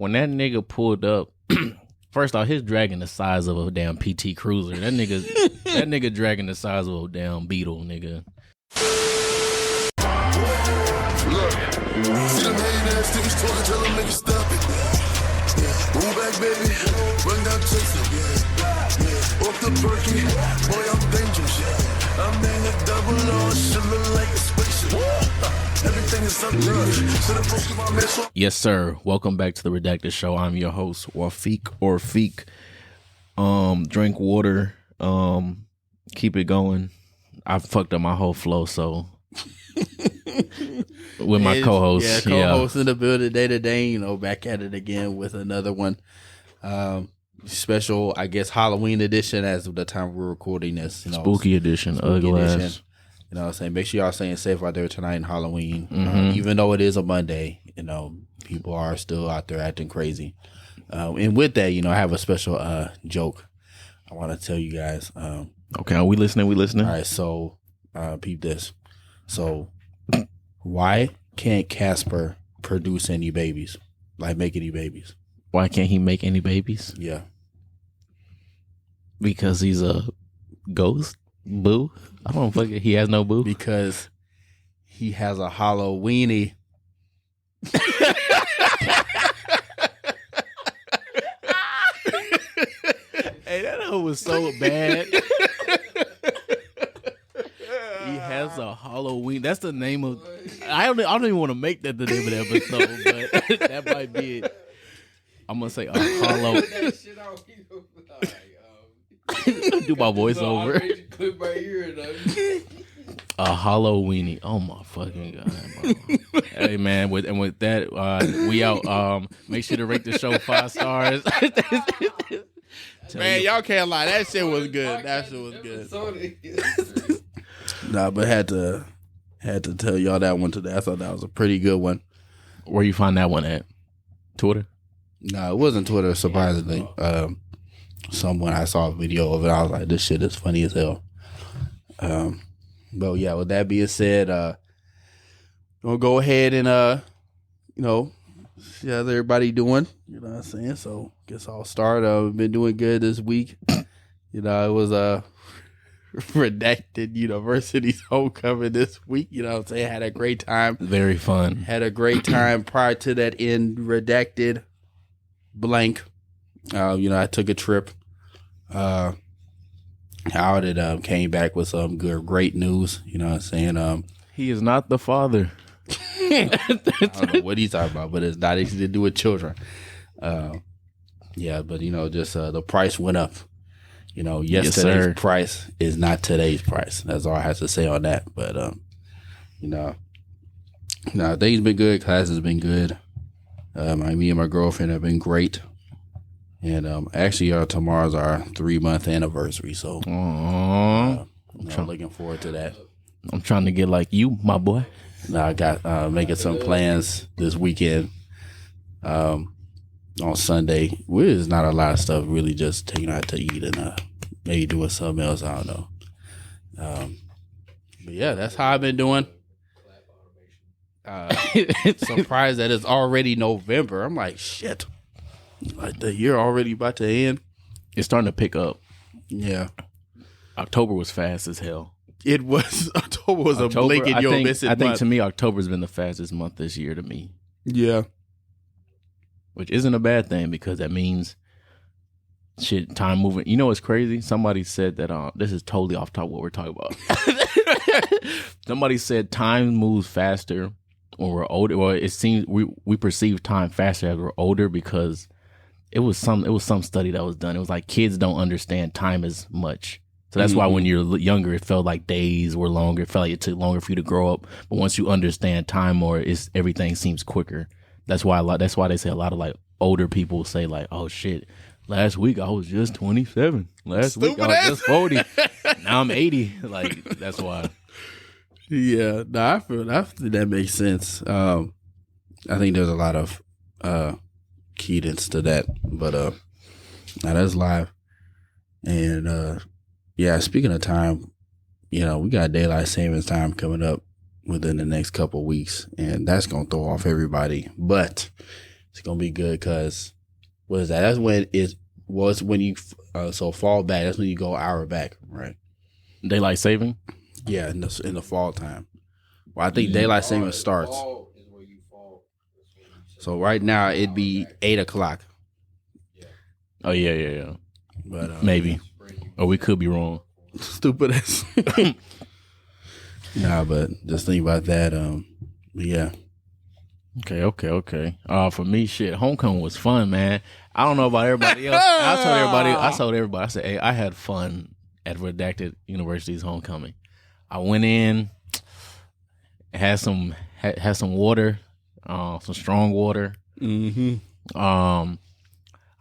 when that nigga pulled up, first off, his dragging the size of a damn PT Cruiser. That nigga dragging the size of a damn Beetle, nigga. Look, see them hating ass niggas talking, tell them niggas stop it. Move back, baby, run down Chester. Off the Berkey, boy, I'm dangerous. I'm in a double R, shit look like a spaceship. Everything is up there. So the folks of my man. Yes, sir. Welcome back to the Redacted Show. I'm your host, Feeq. Drink water. Keep it going. I fucked up my whole flow, so with my co-host. Yeah, co-host in the building day, back at it again with another one. Special, I guess, Halloween edition as of the time we're recording this. Spooky edition, ugly ass. You know what I'm saying? Make sure y'all staying safe out there tonight in Halloween. Even though it is a Monday, people are still out there acting crazy. And with that, I have a special joke I want to tell you guys. Okay, are we listening? All right, so peep this. So why can't Casper produce any babies? Like make any babies? Why can't he make any babies? Yeah. Because he's a ghost? Boo? I don't fucking. He has no boo? Because he has a Halloweenie. Hey, that hoe was so bad. He has a Halloween. That's the name of. I don't even want to make that the name of the episode, but that might be it. I'm gonna say a hollow. Do my voiceover. A Halloweenie. Oh my fucking god, bro. Hey man, with that, we out. Make sure to rate the show 5 stars. Man, y'all can't lie. That shit was good. Nah, but had to tell y'all that one today. I thought that was a pretty good one. Where you find that one at? Twitter? No, it wasn't Twitter, surprisingly. Someone, I saw a video of it. I was like, this shit is funny as hell. But yeah, with that being said, we'll go ahead and, see how everybody doing. You know what I'm saying? So, guess I'll start. We've been doing good this week. It was Redacted University's homecoming this week. You know what I'm saying? Had a great time. Very fun. Had a great time. Prior to that, in Redacted blank. I took a trip out and came back with some great news. You know what I'm saying? He is not the father. I don't know what he's talking about, but it's not anything to do with children. But just the price went up. Yesterday's price is not today's price. That's all I have to say on that. But things been good. Class has been good. Me and my girlfriend have been great. And actually, tomorrow's our 3-month anniversary, so I'm looking forward to that. I'm trying to get like you, my boy. Now I got making some plans this weekend. On Sunday, there's not a lot of stuff. Really, just taking out to eat and maybe doing something else. I don't know. But yeah, that's how I've been doing. Surprised that it's already November. I'm like, shit. Like the year already about to end. It's starting to pick up. Yeah. October was fast as hell. It was. October was a blink and you'll miss it. I think to me, October's been the fastest month this year to me. Yeah. Which isn't a bad thing because that means time moving. You know what's crazy? Somebody said that this is totally off top what we're talking about. Somebody said time moves faster when we're older. Well, it seems we perceive time faster as we're older because it was some study that was done. It was like kids don't understand time as much. So that's why when you're younger, it felt like days were longer. It felt like it took longer for you to grow up. But once you understand time more, everything seems quicker. That's why they say a lot of like older people say like, oh shit, last week I was just 27. Last week I was just 40. Now I'm 80. Like that's why. Yeah, no, I feel that makes sense. I think there's a lot of credence to that, but now that's live. And yeah, speaking of time, we got daylight savings time coming up within the next couple of weeks, and that's gonna throw off everybody. But It's gonna be good because what is that? That's when it was when you so fall back. That's when you go hour back, right? Daylight saving. Yeah, in the fall time. Well, I think daylight saving starts. So right now it'd be 8:00. Oh yeah. But Maybe, or we could be wrong. Stupid ass. Nah, but just think about that. But yeah. Okay. For me, shit, homecoming was fun, man. I don't know about everybody else. I told everybody. I said, hey, I had fun at Redacted University's homecoming. I went in, had some water, some strong water. Mm-hmm.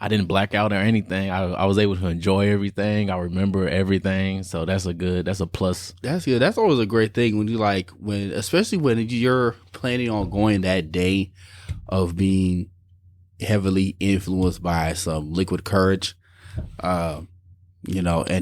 I didn't black out or anything. I was able to enjoy everything. I remember everything. So that's a plus. That's good. That's always a great thing especially when you're planning on going that day of being heavily influenced by some liquid courage, and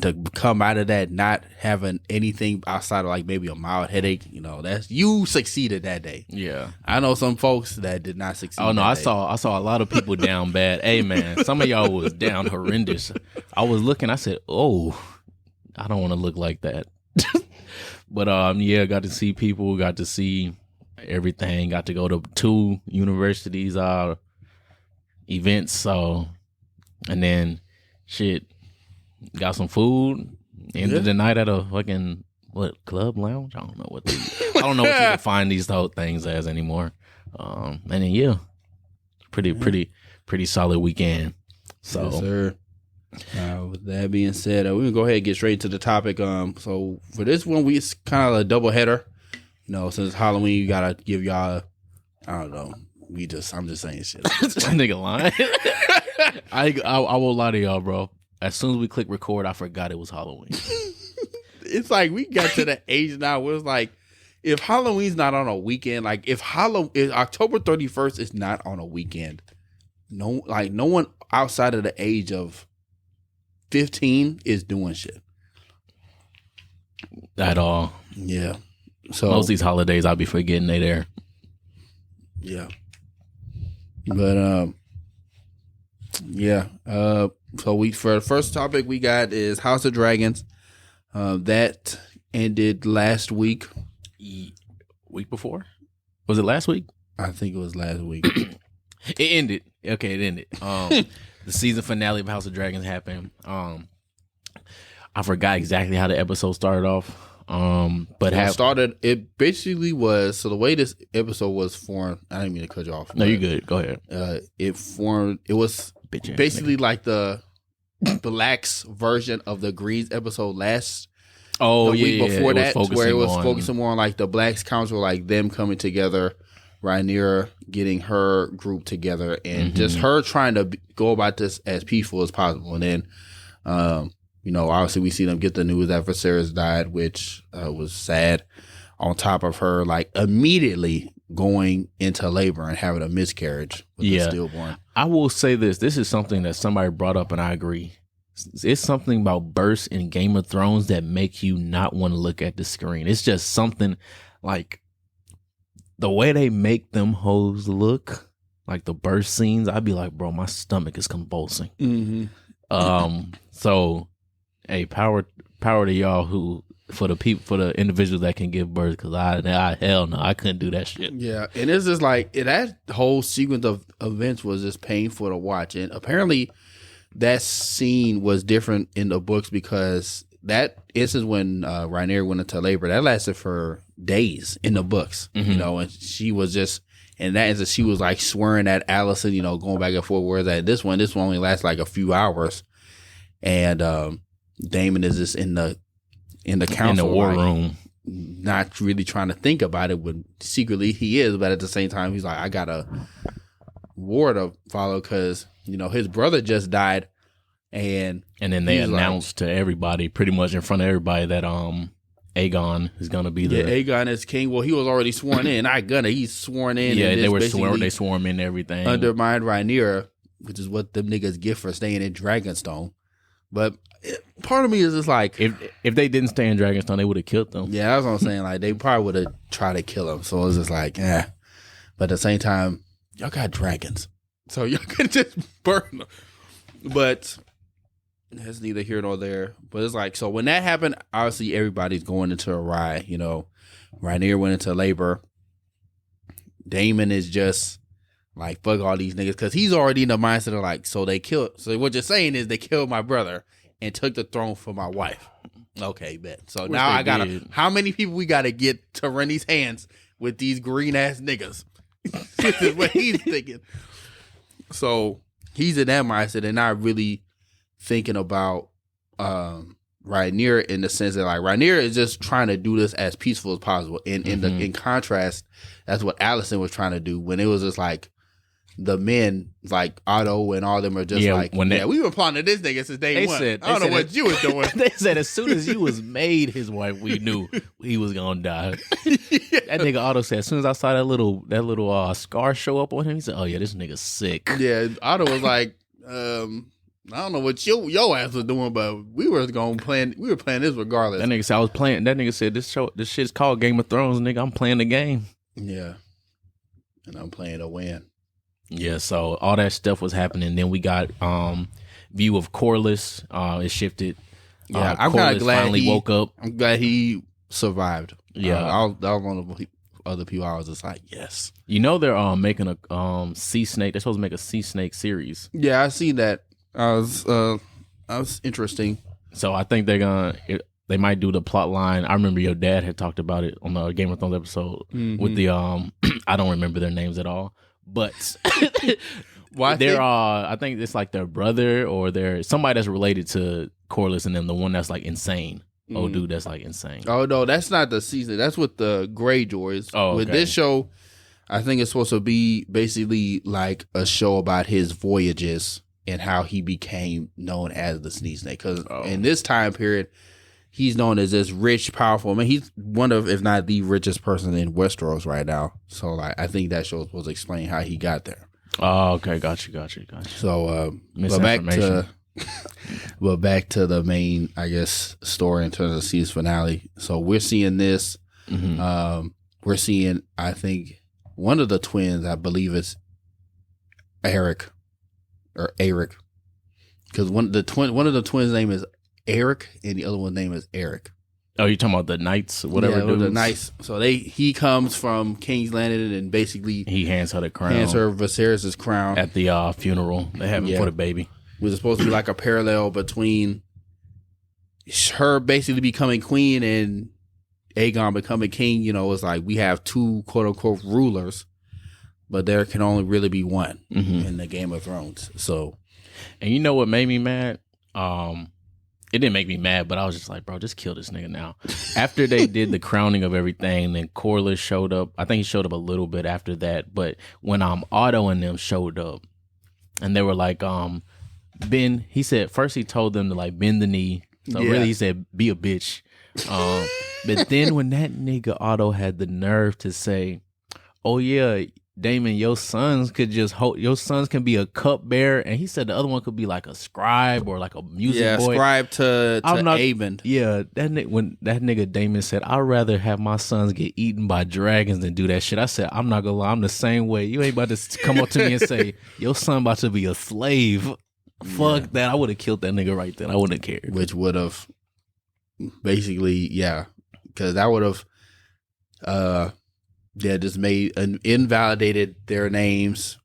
to come out of that not having anything outside of like maybe a mild headache, that's you succeeded that day. Yeah, I know some folks that did not succeed. Oh no, I day. saw a lot of people down bad. Hey man, some of y'all was down horrendous. I was looking. I said, oh, I don't want to look like that. But yeah, got to see people, got to see everything, got to go to 2 universities events. So, and then shit. Got some food. Ended the night at a fucking club lounge. I don't know what you can find these whole things as anymore. And then yeah, pretty solid weekend. So, yes, sir. With that being said, we can go ahead and get straight to the topic. So for this one, it's kind of a double header. Since Halloween, you gotta give y'all. I don't know. I'm just saying shit. Nigga lying. I won't lie to y'all, bro. As soon as we click record, I forgot it was Halloween. It's like we got to the age now where it's like, if Halloween's not on a weekend, like if October 31st is not on a weekend, no one outside of the age of 15 is doing shit at all. Yeah. So most of these holidays, I'll be forgetting they there. Yeah. But yeah. So for the first topic we got is House of Dragons. That ended last week. Week before? Was it last week? I think it was last week. It ended. Okay, it ended. The season finale of House of Dragons happened. I forgot exactly how the episode started off. But it basically was, so the way this episode was formed, I didn't mean to cut you off. No, you're good. Go ahead. It was basically like the Black's version of the Greens episode the week before that, where it was focusing more on like the Blacks Council, like them coming together, Rhaenyra getting her group together, and just her trying to go about this as peaceful as possible. And then, obviously we see them get the news that Viserys died, which was sad. On top of her, like immediately going into labor and having a miscarriage with the stillborn. I will say this. This is something that somebody brought up, and I agree. It's something about bursts in Game of Thrones that make you not want to look at the screen. It's just something like the way they make them hoes look, like the burst scenes. I'd be like, bro, my stomach is convulsing. Mm-hmm. So, hey, power to y'all who. For the individuals that can give birth, because I hell no, I couldn't do that shit. Yeah, and it's just like that whole sequence of events was just painful to watch, and apparently that scene was different in the books because that instance when Rhaenyra went into labor that lasted for days in the books, and she was just in that instance she was like swearing at Alicent, going back and forth. Whereas at this one only lasts like a few hours, and Daemon is just in the council, in the war room, not really trying to think about it when secretly he is, but at the same time he's like, I got a war to follow because his brother just died, and then they announced to everybody, pretty much in front of everybody, that Aegon is gonna be Aegon is king. Well, he was already sworn in. He's sworn in. Yeah, they swore him in everything. Undermined Rhaenyra, which is what them niggas get for staying in Dragonstone. But part of me is just like, if they didn't stay in Dragonstone, they would have killed them. Yeah, that's what I'm saying. Like they probably would have tried to kill him. So it's just like, But at the same time, y'all got dragons. So y'all could just burn them. But that's neither here nor there. But it's like, so when that happened, obviously everybody's going into a riot. You know, Rhaenyra went into labor. Daemon is just like, fuck all these niggas, because he's already in the mindset of like, so they killed. So what you're saying is they killed my brother and took the throne for my wife. Okay, bet. So now I gotta, how many people we gotta get to run these hands with these green ass niggas? This is what he's thinking. So he's in that mindset and not really thinking about Rhaenyra in the sense that like Rhaenyra is just trying to do this as peaceful as possible. And in contrast, that's what Alicent was trying to do when it was just like the men like Otto and all of them are just like, we were plotting this nigga since day one. I don't know what you was doing. They said as soon as you was made his wife, we knew he was gonna die. That nigga Otto said as soon as I saw that little scar show up on him, he said, "Oh yeah, this nigga's sick." Yeah, Otto was like, I don't know what your ass was doing, but we were playing this regardless. That nigga said I was playing. That nigga said this shit's called Game of Thrones, nigga. I'm playing the game. Yeah, and I'm playing to win. Yeah, so all that stuff was happening. Then we got view of Corlys. It shifted. Yeah, I'm kind of glad finally woke up. I'm glad he survived. Yeah, I was one of the other people. I was just like, yes. You know they're making a sea snake. They're supposed to make a sea snake series. Yeah, I seen that. I was interesting. So I think they might do the plot line. I remember your dad had talked about it on the Game of Thrones episode with the I don't remember their names at all. But I think it's like their brother or their somebody that's related to Corlys and them, the one that's like insane. Oh, dude, that's like insane. Oh no, that's not the season. That's with the Greyjoys. Oh, okay. With this show, I think it's supposed to be basically like a show about his voyages and how he became known as the Sea Snake. Because in this time period, he's known as this rich, powerful. I mean, he's one of, if not the richest person in Westeros right now. So, like, I think that show is supposed to explain how he got there. Oh, okay, got you. So, but back to the main, I guess, story in terms of season finale. So we're seeing this. We're seeing, I think, one of the twins. I believe it's Eric, because one of the twins' name is Eric, and the other one's name is Eric. Oh, you talking about the Knights, whatever? Yeah, the Knights. So he comes from King's Landing, and basically he hands her the crown. Hands her Viserys' crown at the funeral they have for the baby. It was supposed to be like a parallel between her basically becoming queen and Aegon becoming king. You know, it's like we have two quote unquote rulers, but there can only really be one in the Game of Thrones. So, and you know what made me mad? It didn't make me mad, but I was just like, bro, just kill this nigga now. After they did the crowning of everything, then Corlys showed up. I think he showed up a little bit after that. But when Otto and them showed up, and they were like, Ben, he said, first he told them to like bend the knee. So really he said, be a bitch. But then when that nigga Otto had the nerve to say, oh yeah, Damon, your sons can be a cupbearer, and he said the other one could be like a scribe or like a music boy. Scribe to Aemond. Yeah, when that nigga Damon said, I'd rather have my sons get eaten by dragons than do that shit. I said, I'm not gonna lie, I'm the same way. You ain't about to come up to me and say your son about to be a slave. Fuck that. I would have killed that nigga right then. I wouldn't have cared. Which would have basically, because that would have just made invalidated their names.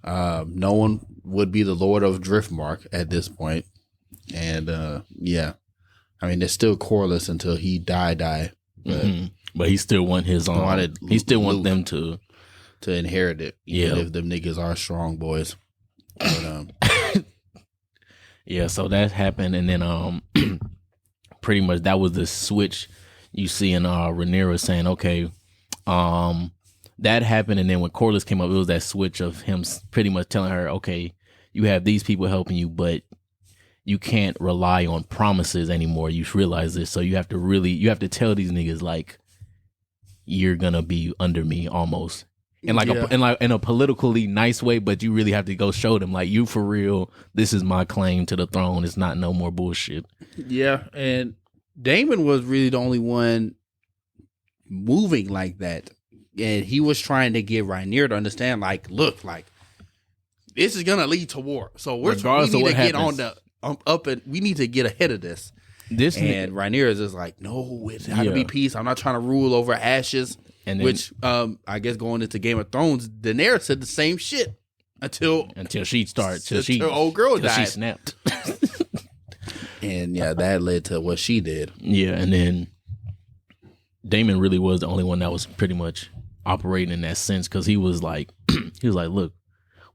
No one would be the Lord of Driftmark at this point. And I mean, there's still Corlys until he die. But he still want his own. He still want them to inherit it. Even if them niggas are strong boys. But, yeah, so that happened, and then pretty much that was the switch you see in Rhaenyra saying, okay, that happened, and then when Corlys came up, it was that switch of him pretty much telling her, okay, you have these people helping you, but you can't rely on promises anymore. You realize this, so you have to tell these niggas like you're gonna be under me almost. In a politically nice way, but you really have to go show them like you for real. This is my claim to the throne. It's not no more bullshit. Yeah, and Daemon was really the only one moving like that, and he was trying to get Rhaenyra to understand. Like, look, like this is gonna lead to war. So we Regardless of need what to get happens. on the up and we need to get ahead of this. This And nigga, Rhaenyra is just like, no, it's got to Yeah. be peace. I'm not trying to rule over ashes. And then- which I guess going into Game of Thrones, Daenerys said the same shit until she started, Until old girl till she died. snapped. and yeah, that led to what she did. Yeah, and then Damon really was the only one that was pretty much operating in that sense because he was like, look,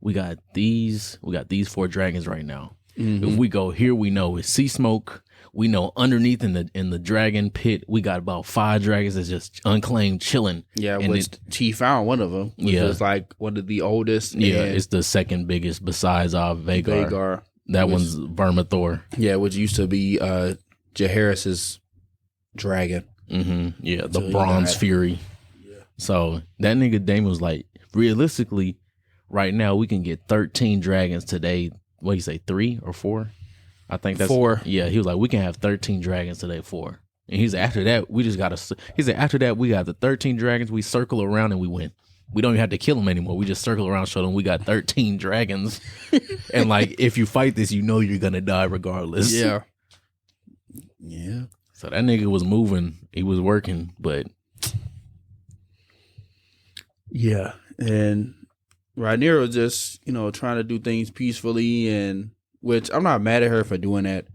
we got these 4 dragons right now. Mm-hmm. If we go here, we know it's sea smoke. We know underneath in the dragon pit, we got about 5 dragons that's just unclaimed chilling. Yeah, and which she found one of them. Which Yeah. was like one of the oldest. Yeah, and it's the second biggest besides Vhagar. Vhagar. That which- one's Vermithor. Yeah, which used to be Jaehaerys's dragon. Mm-hmm. Yeah, the So he Bronze died. Fury. Yeah. So that nigga Damon was like, realistically, right now we can get 13 dragons today. What do you say, 3 or 4? I think that's 4. Yeah, he was like, we can have 13 dragons today, 4. And he's after that, we just gotta. He said after that we got the 13 dragons. We circle around and we win. We don't even have to kill them anymore. We just circle around, show them we got 13 dragons. And like, if you fight this, you know you're gonna die regardless. Yeah. Yeah. So that nigga was moving. He was working, but Yeah. And Rhaenyra was just, trying to do things peacefully, and which I'm not mad at her for doing that.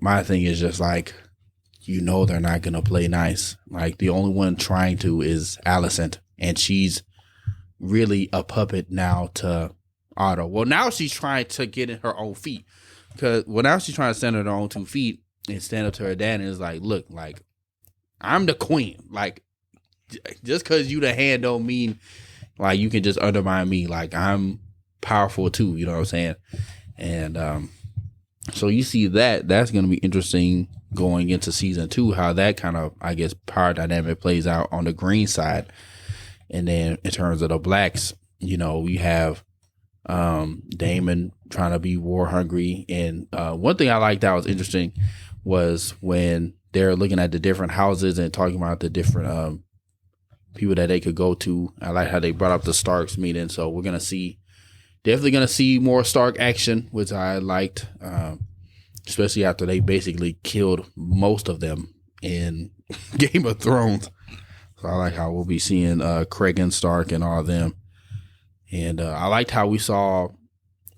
My thing is just like, they're not going to play nice. Like, the only one trying to is Alicent, and she's really a puppet now to Otto. Well, now she's trying to get in her own feet. Now she's trying to stand on her own 2 feet and stand up to her dad and is like, look, like, I'm the queen. Like, just because you the hand don't mean like you can just undermine me. Like, I'm powerful too, you know what I'm saying? And so you see that's going to be interesting going into season 2, how that kind of, I guess, power dynamic plays out on the green side. And then in terms of the blacks, we have Daemon trying to be war hungry. And one thing I liked that was interesting was when they're looking at the different houses and talking about the different people that they could go to. I like how they brought up the Starks meeting. So we're definitely going to see more Stark action, which I liked, especially after they basically killed most of them in Game of Thrones. So I like how we'll be seeing Cregan Stark and all of them. And I liked how we saw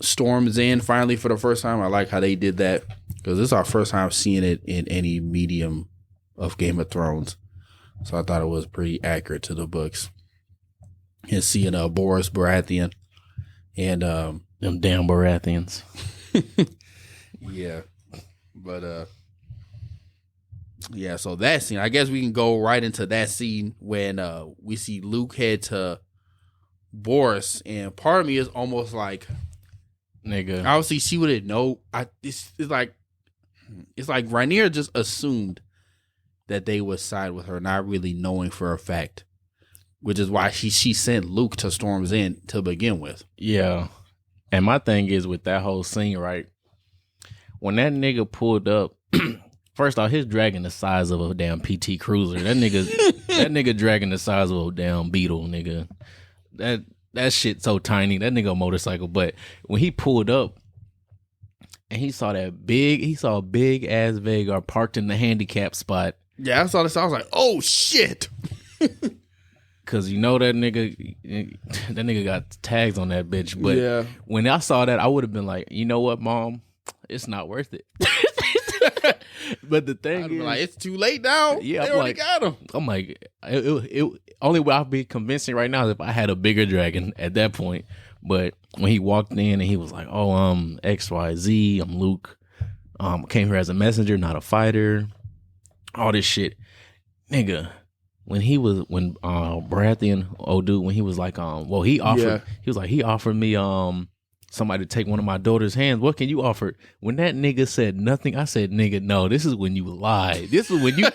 Storm's End finally for the first time. I like how they did that because this is our first time seeing it in any medium of Game of Thrones. So I thought it was pretty accurate to the books. And seeing Boris Baratheon and them damn Baratheons. yeah. But yeah, so that scene, I guess we can go right into that scene when we see Luke head to Boris, and part of me is almost like, Nigga. obviously she wouldn't know. It's like Rhaenyra just assumed that they would side with her, not really knowing for a fact, which is why she sent Luke to Storm's End to begin with. Yeah. And my thing is with that whole scene, right? When that nigga pulled up, first off, his dragon the size of a damn PT Cruiser. That nigga dragging the size of a damn Beetle, nigga. That shit so tiny. That nigga a motorcycle. But when he pulled up and he saw a big ass Vhagar parked in the handicap spot. Yeah, I saw this. I was like, oh shit. Cause that nigga got tags on that bitch. But Yeah. when I saw that, I would have been like, you know what, Mom? It's not worth it. But the thing I'd is, be like, it's too late now. Yeah, they I'm already like- got him. I'm like, it only way I'll be convincing right now is if I had a bigger dragon at that point. But when he walked in and he was like, oh, XYZ, I'm Luke. Came here as a messenger, not a fighter. All this shit. Nigga, when Baratheon, old dude, when he was like, he offered me somebody to take one of my daughter's hands. What can you offer? When that nigga said nothing, I said, nigga, no, this is when you lie. This is when you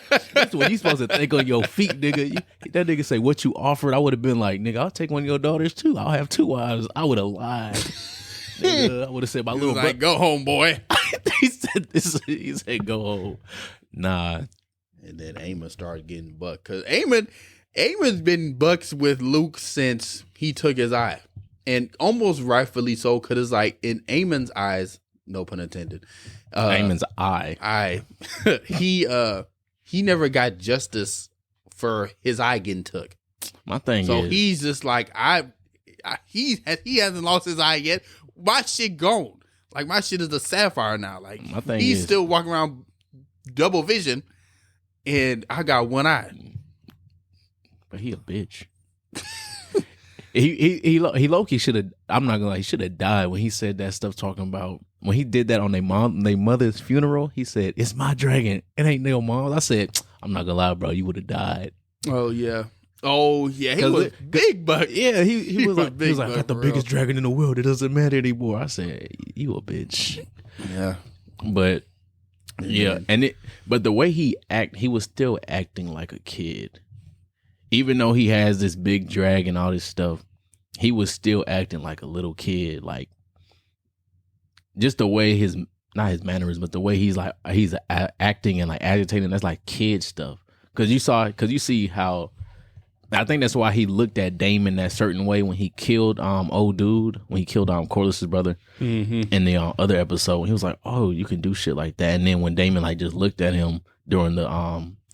supposed to think on your feet, nigga. That nigga say what you offered, I would have been like, nigga, I'll take one of your daughters too. I'll have 2 wives. I would have lied. Nigga, I would have said my He little was like, go home, boy. he said go home. Nah. And then Aemon started getting bucked. Because Aemon's been bucks with Luke since he took his eye. and almost rightfully so, because it's like in Eamon's eyes, no pun intended. Eamon's eye. He never got justice for his eye getting took. My thing So is, he's just like he hasn't lost his eye yet. My shit gone. Like my shit is a sapphire now. Like my thing he's is, still walking around double vision, and I got one eye. but he a bitch. he low-key should have. I'm not gonna lie. He should have died when he said that stuff. Talking about when he did that on their mother's funeral. He said, "It's my dragon. It ain't no mom." I said, "I'm not gonna lie, bro. You would have died." Oh yeah. He was big buck. Yeah, he was like, big I got the biggest dragon in the world. It doesn't matter anymore. I said, "You a bitch." Yeah, but yeah, but the way he was still acting like a kid. Even though he has this big drag and all this stuff, he was still acting like a little kid. Like, just the way not his mannerisms, but the way he's acting and like agitating, that's like kid stuff. Because you see how, I think that's why he looked at Damon that certain way when he killed old dude, when he killed Corliss's brother in the other episode. He was like, "Oh, you can do shit like that." And then when Damon like just looked at him during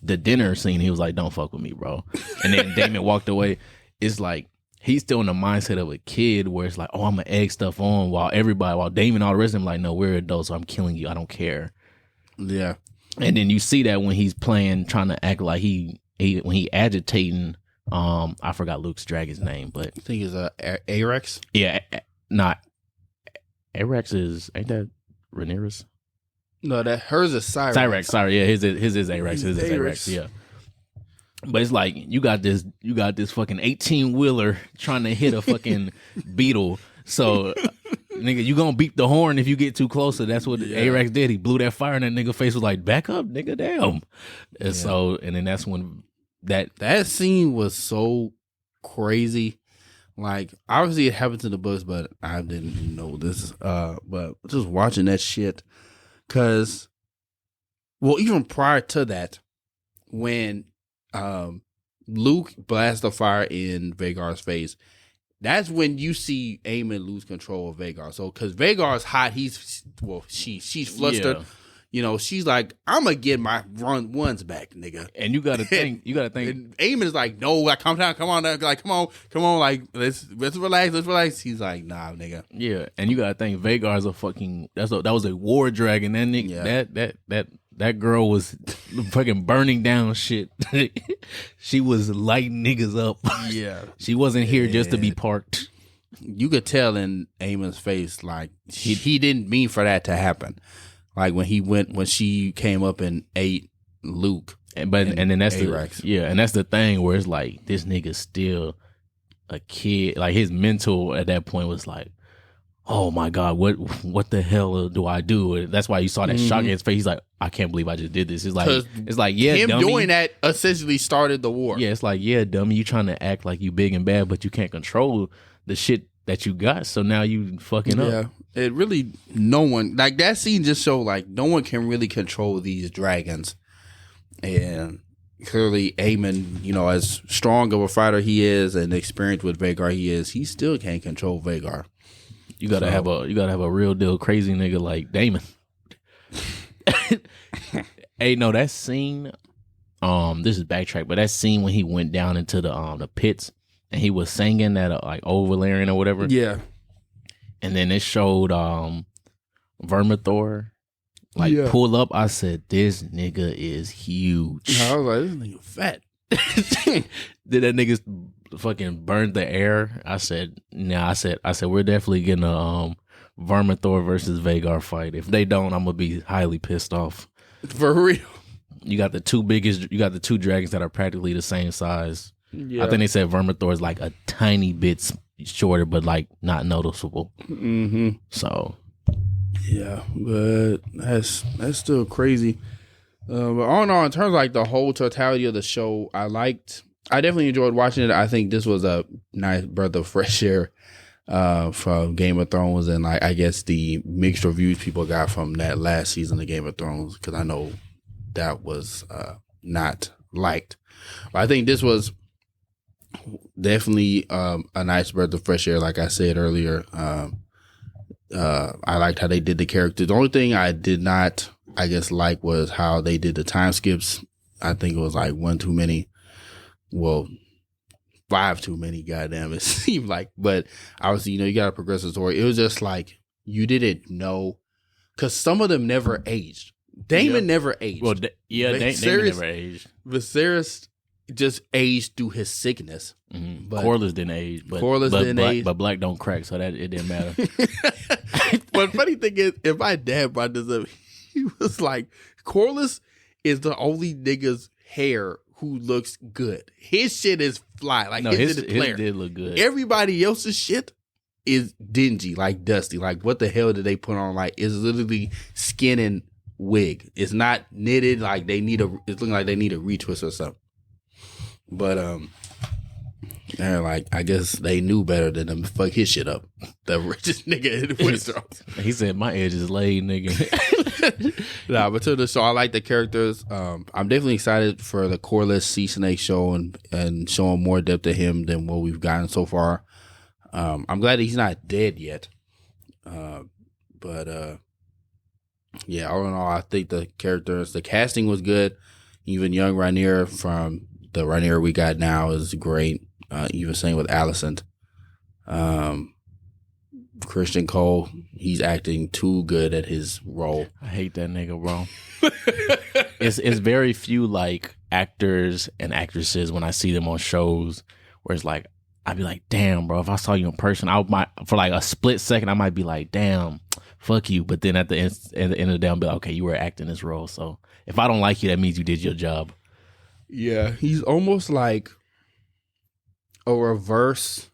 the dinner scene, he was like, "Don't fuck with me, bro." And then Damon walked away. It's like he's still in the mindset of a kid where it's like, "Oh, I'm gonna egg stuff on," while Damon, all the rest of them like, "No, we're adults, so I'm killing you. I don't care." Yeah. And then you see that when he's playing, trying to act like when he agitating. I forgot Luke's dragon's name, but I think it's Arex. Yeah, not Arex is, ain't that Rhaenyra's? No, hers is Cyrex. Cyrex, sorry, yeah, his is Arex. His is Arex, yeah. But it's like you got this fucking 18-wheeler trying to hit a fucking beetle. So nigga, you gonna beat the horn if you get too close. So that's what Arex did. He blew that fire and that nigga face was like, "Back up, nigga, damn." And so, and then that's when that scene was so crazy. Like, obviously it happened to the books, but I didn't know this. But just watching that shit, cause, well, even prior to that, when Luke blasts the fire in Vhagar's face, that's when you see Aemon lose control of Vhagar. So, cause Vhagar's hot, she's flustered. Yeah. You know, she's like, "I'm gonna get my ones back, nigga." And you gotta think. And Aemon is like, "No, like, come on, come on, like, come on, like, let's relax. He's like, "Nah, nigga." Yeah, and you gotta think Vhagar's a fucking that was a war dragon. That nigga, that girl was fucking burning down shit. She was lighting niggas up. Yeah, she wasn't here just to be parked. You could tell in Aemon's face, like he didn't mean for that to happen. Like when she came up and ate Luke, and then that's Arex. and that's the thing where it's like this nigga's still a kid. Like his mental at that point was like, "Oh my god, what the hell do I do?" And that's why you saw that shock in his face. He's like, "I can't believe I just did this." It's like yeah, him dummy. doing that essentially started the war. Yeah, it's like, yeah, dummy, you trying to act like you big and bad, but you can't control the shit that you got. So now you fucking up. Yeah. It really, no one, like that scene just showed like no one can really control these dragons. And clearly Aemon, you know, as strong of a fighter he is and experienced with Vhagar he still can't control Vhagar. You gotta have a real deal crazy nigga like Damon. Hey, no, that scene, this is backtrack, but that scene when he went down into the pits and he was singing that like old Valerian or whatever. Yeah. And then it showed Vermithor pull up. I said, "This nigga is huge." I was like, "This nigga fat." Did that nigga fucking burn the air? I said, "Nah." I said, "We're definitely getting a Vermithor versus Vhagar fight. If they don't, I'm gonna be highly pissed off." For real. You got the two dragons that are practically the same size. Yeah. I think they said Vermithor is like a tiny bit shorter, but like not noticeable. Mm-hmm. So, yeah, but that's still crazy. But all in all, in terms of like the whole totality of the show, I definitely enjoyed watching it. I think this was a nice breath of fresh air from Game of Thrones, and like I guess the mixed reviews people got from that last season of Game of Thrones, because I know that was not liked. But I think this was Definitely a nice breath of fresh air, like I said earlier. I liked how they did the characters. The only thing I did not, I guess, like was how they did the time skips. I think it was like one too many. Well, 5 too many, goddamn, it seemed like. But obviously, you got to progress the story. It was just like you didn't know, because some of them never aged. Damon never aged. Well, Damon never aged. Viserys just aged through his sickness. Mm-hmm. Corlys didn't age. But Black don't crack, so that it didn't matter. But funny thing is, if my dad brought this up, he was like, Corlys is the only nigga's hair who looks good. His shit is fly. Like, his did look good. Everybody else's shit is dingy, like dusty. Like, what the hell did they put on? Like, it's literally skin and wig. It's not knitted. Like, it's looking like they need a retwist or something. But they're like, I guess they knew better than to fuck his shit up. The richest nigga in Westeros. He said, "My edge is laid, nigga." Nah, but to the show, I like the characters. I'm definitely excited for the Corlys Sea Snake show and showing more depth to him than what we've gotten so far. I'm glad he's not dead yet. But yeah, all in all, I think the casting was good. Even young Rhaenyra from the Rhaenyra we got now is great. Even same with Alicent. Christian Cole, he's acting too good at his role. I hate that nigga, bro. It's very few like actors and actresses when I see them on shows where it's like, I'd be like, damn, bro, if I saw you in person, for like a split second, I might be like, damn, fuck you. But then at the end of the day, I'll be like, okay, you were acting this role. So if I don't like you, that means you did your job. Yeah, he's almost like a reverse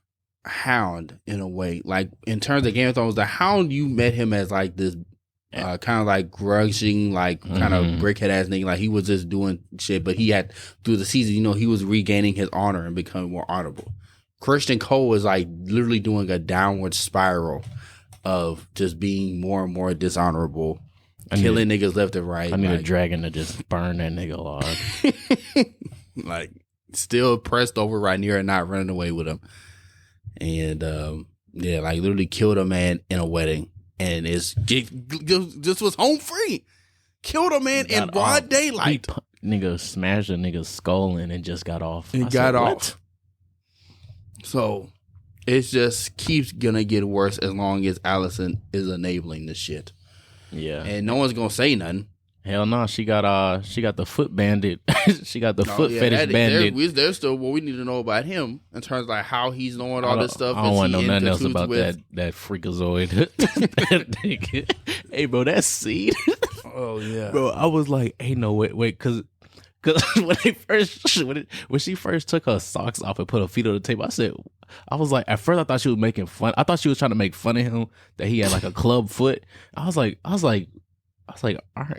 Hound in a way. Like, in terms of Game of Thrones, the Hound, you met him as like this kind of like grudging, like kind of brickhead ass nigga. Like, he was just doing shit, but he had, through the season, he was regaining his honor and becoming more honorable. Christian Cole is like literally doing a downward spiral of just being more and more dishonorable, killing niggas left and right. I need a dragon to just burn that nigga alive. Like, still pressed over Rhaenyra and not running away with him. And yeah, like literally killed a man in a wedding, and just was home free. Killed a man in broad daylight. Nigga smashed a nigga's skull in and just got off. Off. So it just keeps gonna get worse as long as Alicent is enabling this shit. Yeah, and no one's gonna say nothing. Hell no, she got the foot bandit. She got the foot fetish bandit. There's still what we need to know about him in terms of like how he's knowing all this stuff. I don't want to know nothing else about that freakazoid. Hey, bro, that seed. Oh yeah, bro. I was like, hey, no, wait, because when she first took her socks off and put her feet on the table, I was like, at first I thought she was making fun. I thought she was trying to make fun of him that he had like a club foot. I was like,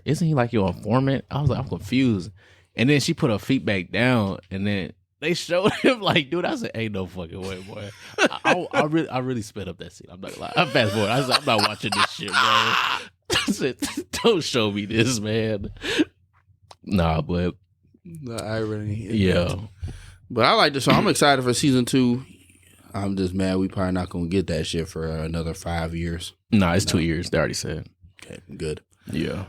isn't he like your informant? I was like, I'm confused. And then she put her feet back down, and then they showed him like, dude, I said, ain't no fucking way, boy. I really sped up that scene. I'm not gonna lie. I fast forward. I said, I'm not watching this shit, bro. I said, don't show me this, man. Nah, but the irony. Yeah. But I like the show. I'm excited for season 2. I'm just mad we probably not gonna get that shit for another 5 years. Nah, it's 2 years. They already said. Okay, good. Yeah.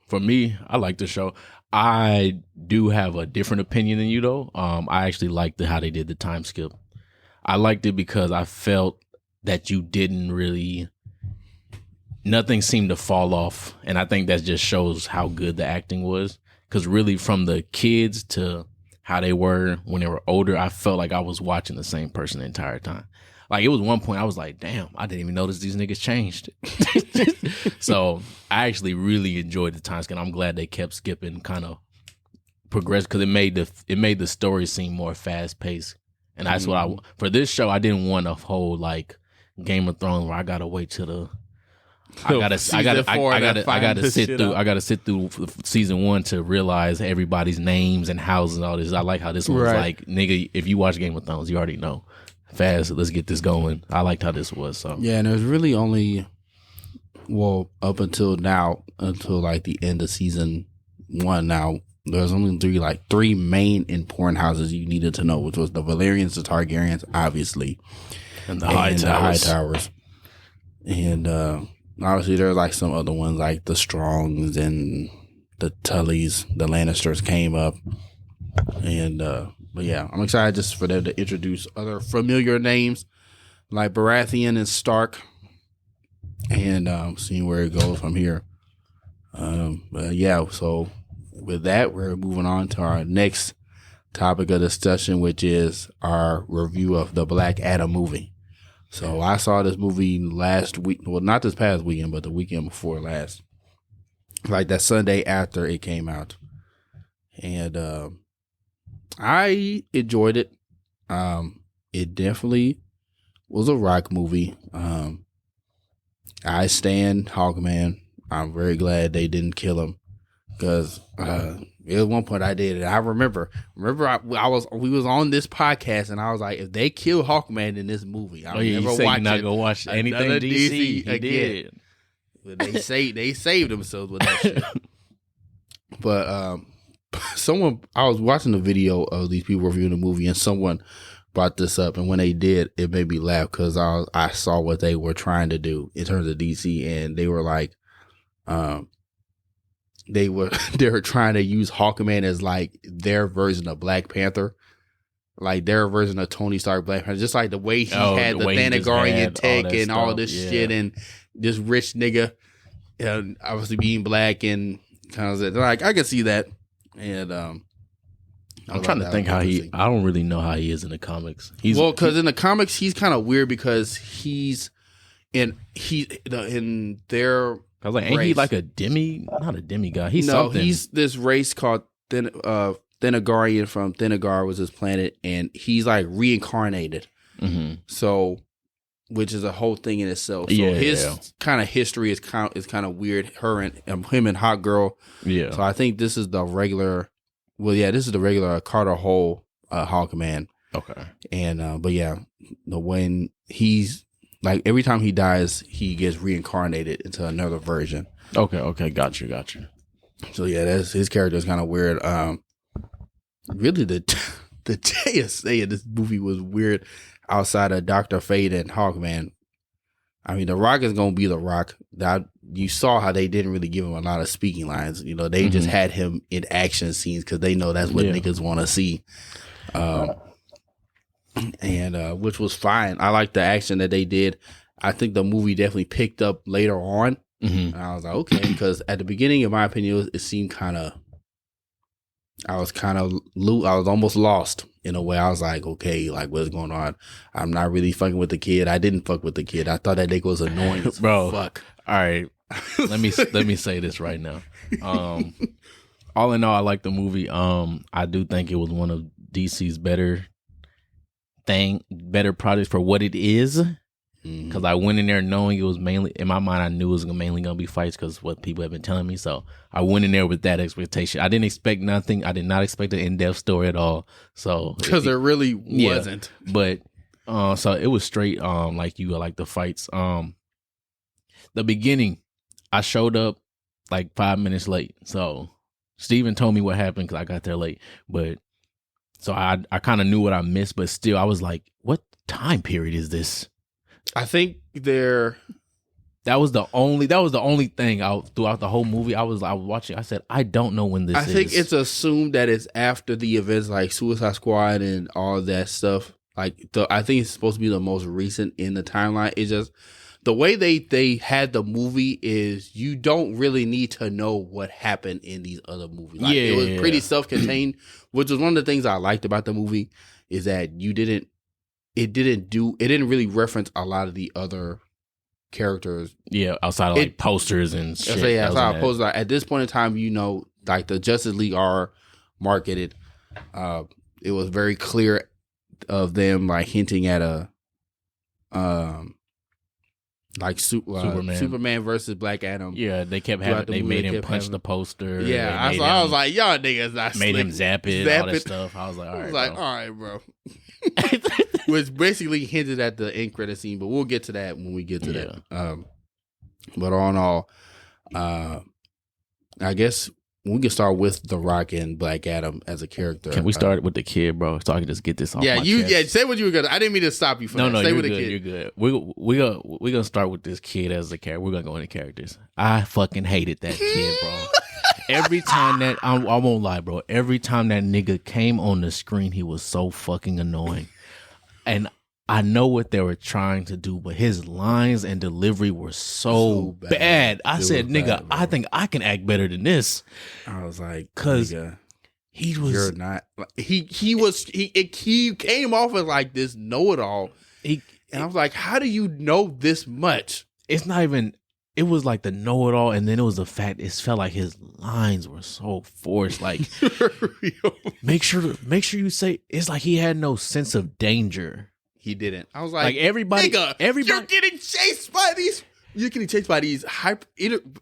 For me, I like the show. I do have a different opinion than you, though. I actually liked how they did the time skip. I liked it because I felt that you didn't really, nothing seemed to fall off, and I think that just shows how good the acting was. Because really, from the kids to how they were when they were older, I felt like I was watching the same person the entire time. Like, it was one point I was like, damn, I didn't even notice these niggas changed. So I actually really enjoyed the time skip. I'm glad they kept skipping, kind of progressed, because it made the story seem more fast paced. And that's what for this show, I didn't want a whole like Game of Thrones where I gotta wait till the I gotta sit through season 1 to realize everybody's names and houses and all this. I like how this one was like, nigga, if you watch Game of Thrones, you already know. Fast, let's get this going. I liked how this was. So yeah, and there's really only, well, up until now, until like the end of season 1 now, there's only three main important houses you needed to know, which was the Valerians, the Targaryens, obviously, and the Hightowers. And obviously there's like some other ones like the Strongs and the Tullys, the Lannisters came up. And but yeah, I'm excited just for them to introduce other familiar names like Baratheon and Stark, and seeing where it goes from here. But yeah, so with that, we're moving on to our next topic of discussion, which is our review of the Black Adam movie. So I saw this movie last week, well, not this past weekend, but the weekend before last, like that Sunday after it came out, and I enjoyed it. It definitely was a rock movie. I stand Hawkman. I'm very glad they didn't kill him, because at one point I did it. I remember we was on this podcast and I was like, if they kill Hawkman in this movie, I'll never watch not gonna watch anything DC. He did. But they saved themselves with that shit. But I was watching a video of these people reviewing the movie, and someone brought this up, and when they did, it made me laugh because I saw what they were trying to do in terms of DC, and they were like, they were trying to use Hawkman as like their version of Black Panther, like their version of Tony Stark Black Panther, just like the way he had the Thanagarian tech and all this shit, and this rich nigga, and obviously being black and kind of like I can see that, and I'm trying to think how I don't really know how he is in the comics. Because in the comics he's kind of weird because he's in their. I was like, ain't he like not a demigod? He's no, something. He's this race called Thanagarian from Thanagar was his planet, and he's like reincarnated. Mm-hmm. So, which is a whole thing in itself. So his kind of history is kind of weird. Him and Hot Girl. Yeah. So I think this is the regular. Well, yeah, this is the regular Carter Hole Hawkman. Okay. And but yeah, when he's. Like, every time he dies, he gets reincarnated into another version. Okay. Got you. So, yeah, his character is kind of weird. Really, the JSA in this movie was weird outside of Dr. Fate and Hawkman. I mean, The Rock is going to be The Rock. You saw how they didn't really give him a lot of speaking lines. You know, they just had him in action scenes because they know that's what niggas want to see. And which was fine. I like the action that they did. I think the movie definitely picked up later on. And I was like, okay, because at the beginning, in my opinion, it seemed kind of. I was almost lost in a way. I was like, okay, like what's going on? I'm not really fucking with the kid. I didn't fuck with the kid. I thought that nigga was annoying as bro. Fuck. All right, let me say this right now. All in all, I like the movie. I do think it was one of DC's better projects for what it is, because I went in there knowing it was mainly, in my mind I knew it was mainly gonna be fights because what people have been telling me, so I went in there with that expectation. I didn't expect nothing. I did not expect an in-depth story at all, so because there really wasn't. But so it was straight like the fights. The beginning, I showed up like 5 minutes late, so Steven told me what happened because I got there late, but so I kind of knew what I missed, but still I was like, what time period is this? I think that was the only thing throughout the whole movie. I was watching. I said, I don't know when this is. I think it's assumed that it's after the events like Suicide Squad and all that stuff. Like I think it's supposed to be the most recent in the timeline. It's just the way they had the movie is you don't really need to know what happened in these other movies. Like, it was pretty self-contained, which was one of the things I liked about the movie is that it didn't really reference a lot of the other characters. Yeah, outside of like posters and shit. Yeah, outside of posters. Like, at this point in time, like the Justice League are marketed. It was very clear of them like hinting at a like Superman versus Black Adam. Yeah, they kept having. They made him punch the poster. Yeah, I was like, y'all niggas not made him zap it, all that stuff. I was like, all right, bro. Which basically hinted at the end credit scene, but we'll get to that when we get to that. But all in all, I guess we can start with The Rock and Black Adam as a character. Can we start with the kid, bro, so I can just get this off Yeah, my chest? say what you were gonna. I didn't mean to stop you from No, that. Stay you're with good. the kid. You're good. We're gonna start with this kid as a character. We're gonna go into characters. I fucking hated that kid, bro. Every time that I won't lie, bro. Every time that nigga came on the screen, he was so fucking annoying. And I know what they were trying to do, but his lines and delivery were so bad. I said, nigga, I think I can act better than this. I was like, because he was. You're not. He came off as like this know-it-all. And I was like, how do you know this much? It's not even. It was like the know-it-all, and then it was the fact. It felt like his lines were so forced. Like, make sure you say. It's like he had no sense of danger. He didn't. I was like everybody, you're getting chased by these. You're getting chased by these